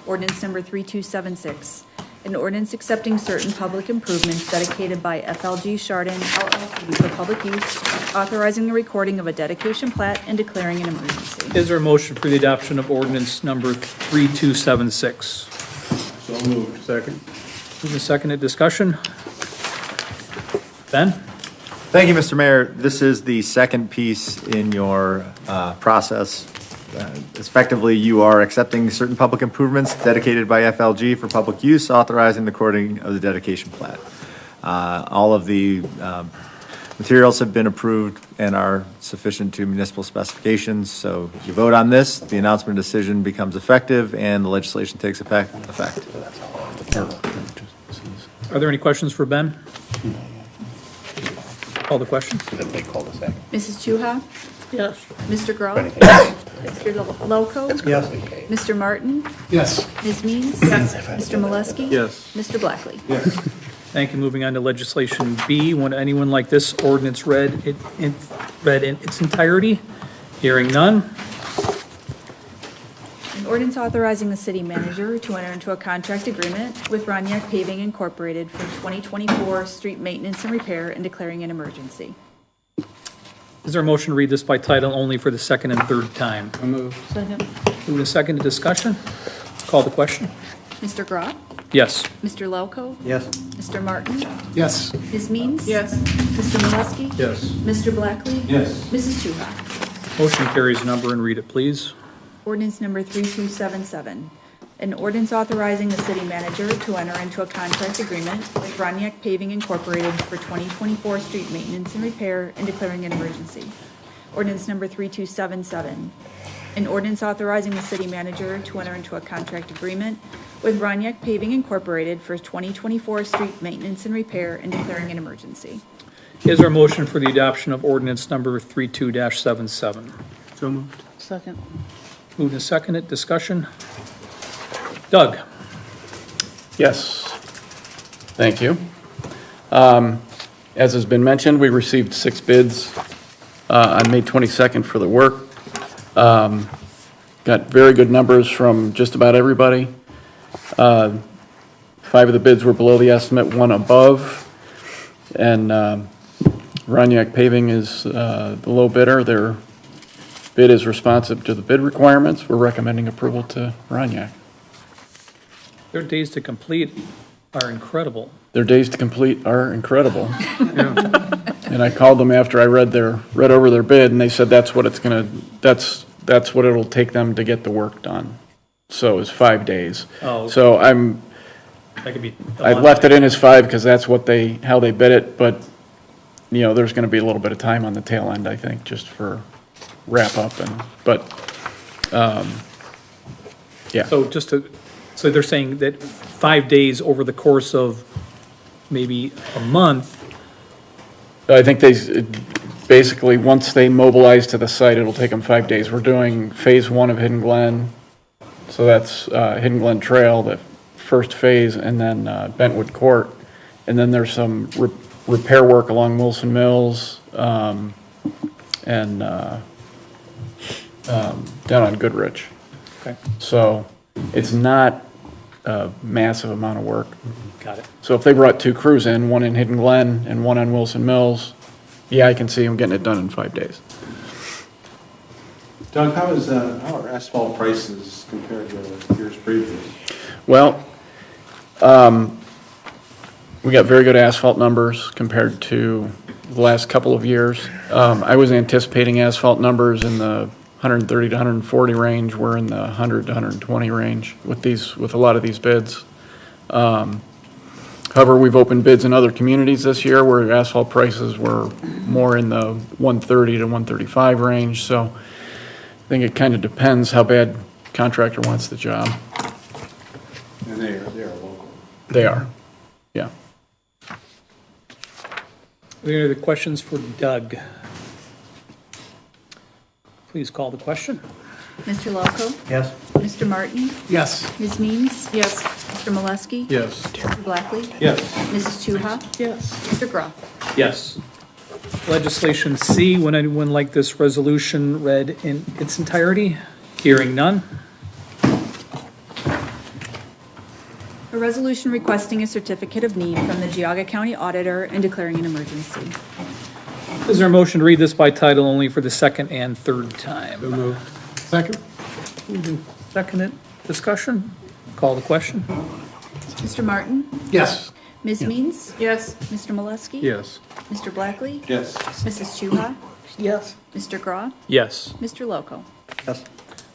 Ordinance number 3276, an ordinance accepting certain public improvements dedicated by FLG Chardon LLC for public use, authorizing the recording of a dedication plat and declaring an emergency. Is there a motion for the adoption of ordinance number 3276? So moved. Second. Moved and seconded, discussion? Ben? Thank you, Mr. Mayor. This is the second piece in your process. Effectively, you are accepting certain public improvements dedicated by FLG for public use, authorizing the recording of the dedication plat. All of the materials have been approved and are sufficient to municipal specifications. So if you vote on this, the announcement decision becomes effective and the legislation takes effect. Are there any questions for Ben? Call the question. Mrs. Chuha? Yes. Mr. Groff? Mr. Loco? Yes. Mr. Martin? Yes. Ms. Means? Yes. Mr. Molesky? Yes. Mr. Blackley? Thank you. Moving on to legislation B. Would anyone like this ordinance read in its entirety? Hearing none? An ordinance authorizing the city manager to enter into a contract agreement with Roniak Paving Incorporated for 2024 street maintenance and repair and declaring an emergency. Is there a motion to read this by title only for the second and third time? So moved. Second. Moving to second to discussion? Call the question. Mr. Groff? Yes. Mr. Lelko? Yes. Mr. Martin? Yes. Ms. Means? Yes. Mr. Molesky? Yes. Mr. Blackley? Yes. Mrs. Chuha? Motion carries. Number and read it, please. Ordinance number 3277, an ordinance authorizing the city manager to enter into a contract agreement with Roniak Paving Incorporated for 2024 street maintenance and repair and declaring an emergency. Ordinance number 3277, an ordinance authorizing the city manager to enter into a contract agreement with Roniak Paving Incorporated for 2024 street maintenance and repair and declaring an emergency. Is there a motion for the adoption of ordinance number 32-77? So moved. Second. Moved and seconded. Discussion? Doug? Yes. Thank you. As has been mentioned, we received 6 bids on May 22nd for the work. Got very good numbers from just about everybody. 5 of the bids were below the estimate, 1 above. And Roniak Paving is the low bidder. Their bid is responsive to the bid requirements. We're recommending approval to Roniak. Their days to complete are incredible. Their days to complete are incredible. And I called them after I read over their bid, and they said that's what that's what it'll take them to get the work done. So it's 5 days. Oh, okay. So That could be. I left it in as 5 because that's how they bid it, but, there's gonna be a little bit of time on the tail end, I think, just for wrap up yeah. So they're saying that 5 days over the course of maybe a month. I think basically, once they mobilize to the site, it'll take them 5 days. We're doing phase 1 of Hidden Glen, so that's Hidden Glen Trail, the first phase, and then Bentwood Court. And then there's some repair work along Wilson Mills and down on Goodrich. Okay. So it's not a massive amount of work. Got it. So if they brought 2 crews in, 1 in Hidden Glen and 1 on Wilson Mills, yeah, I can see them getting it done in 5 days. Doug, how are asphalt prices compared to years previous? Well, we got very good asphalt numbers compared to the last couple of years. I was anticipating asphalt numbers in the 130 to 140 range. We're in the 100 to 120 range with a lot of these bids. However, we've opened bids in other communities this year where asphalt prices were more in the 130 to 135 range. So I think it kind of depends how bad contractor wants the job. And they are local. They are, yeah. Any other questions for Doug? Please call the question. Mr. Lelko? Yes. Mr. Martin? Yes. Ms. Means? Yes. Mr. Molesky? Yes. Mr. Blackley? Yes. Mrs. Chuha? Yes. Mr. Groff? Yes. Legislation C, would anyone like this resolution read in its entirety? Hearing none. A resolution requesting a certificate of need from the Geauga County Auditor and declaring an emergency. Is there a motion to read this by title only for the second and third time? Second? Seconded. Discussion? Call the question. Mr. Martin? Yes. Ms. Means? Yes. Mr. Molesky? Yes. Mr. Blackley? Yes. Mrs. Chuha? Yes. Mr. Groff? Yes. Mr. Lelko? Yes.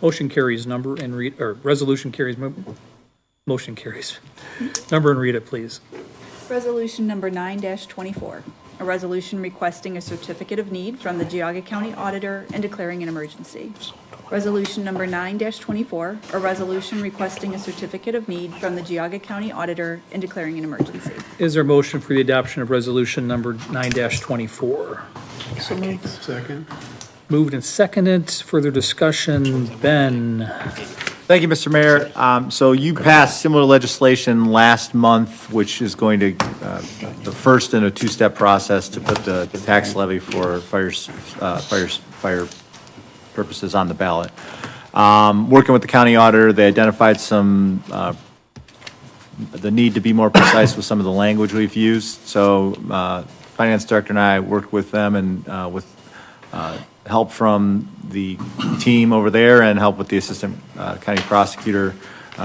Motion carries. Resolution carries. Motion carries. Number and read it, please. Resolution number 9-24, a resolution requesting a certificate of need from the Geauga County Auditor and declaring an emergency. Resolution number 9-24, a resolution requesting a certificate of need from the Geauga County Auditor and declaring an emergency. Is there a motion for the adoption of resolution number 9-24? So moved. Second. Moved and seconded. Further discussion. Ben? Thank you, Mr. Mayor. So you passed similar legislation last month, which is going to, the first in a 2-step process to put the tax levy for fire purposes on the ballot. Working with the county auditor, they identified the need to be more precise with some of the language we've used. So Finance Director and I worked with them and with help from the team over there and help with the Assistant County Prosecutor.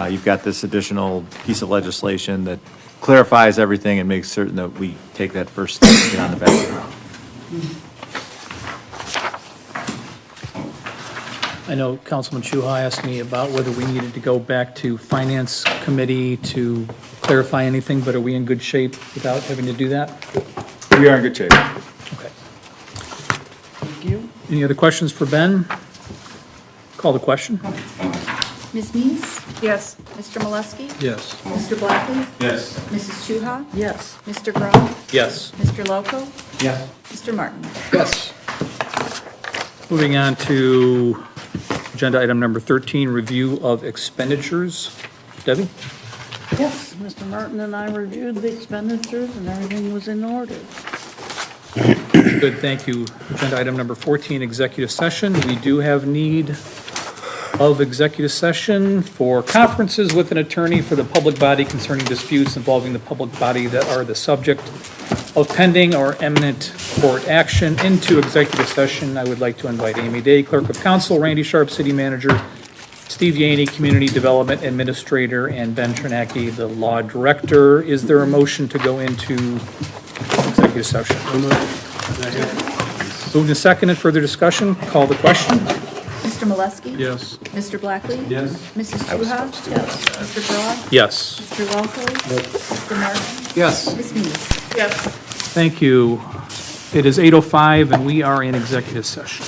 you've got this additional piece of legislation that clarifies everything and makes certain that we take that first step to get on the ballot. I know Councilman Chuha asked me about whether we needed to go back to Finance Committee to clarify anything, but are we in good shape without having to do that? We are in good shape. Okay. Thank you. Any other questions for Ben? Call the question. Ms. Mees? Yes. Mr. Molesky? Yes. Mr. Blackley? Yes. Mrs. Chuha? Yes. Mr. Grom? Yes. Mr. Loco? Yes. Mr. Martin? Yes. Moving on to agenda item number 13, review of expenditures. Debbie? Yes, Mr. Martin and I reviewed the expenditures and everything was in order. Good, thank you. Agenda item number 14, executive session. We do have need of executive session for conferences with an attorney for the public body concerning disputes involving the public body that are the subject of pending or imminent court action. Into executive session, I would like to invite Amy Day, Clerk of Council, Randy Sharp, City Manager, Steve Yaney, Community Development Administrator, and Ben Ternacki, the Law Director. Is there a motion to go into executive session? Moved and seconded. Further discussion? Call the question. Mr. Molesky? Yes. Mr. Blackley? Yes. Mrs. Chuha? Yes. Mr. Broad? Yes. Mr. Loco? Mr. Martin? Yes. Ms. Mees? Yes. Thank you. It is 8:05 and we are in executive session.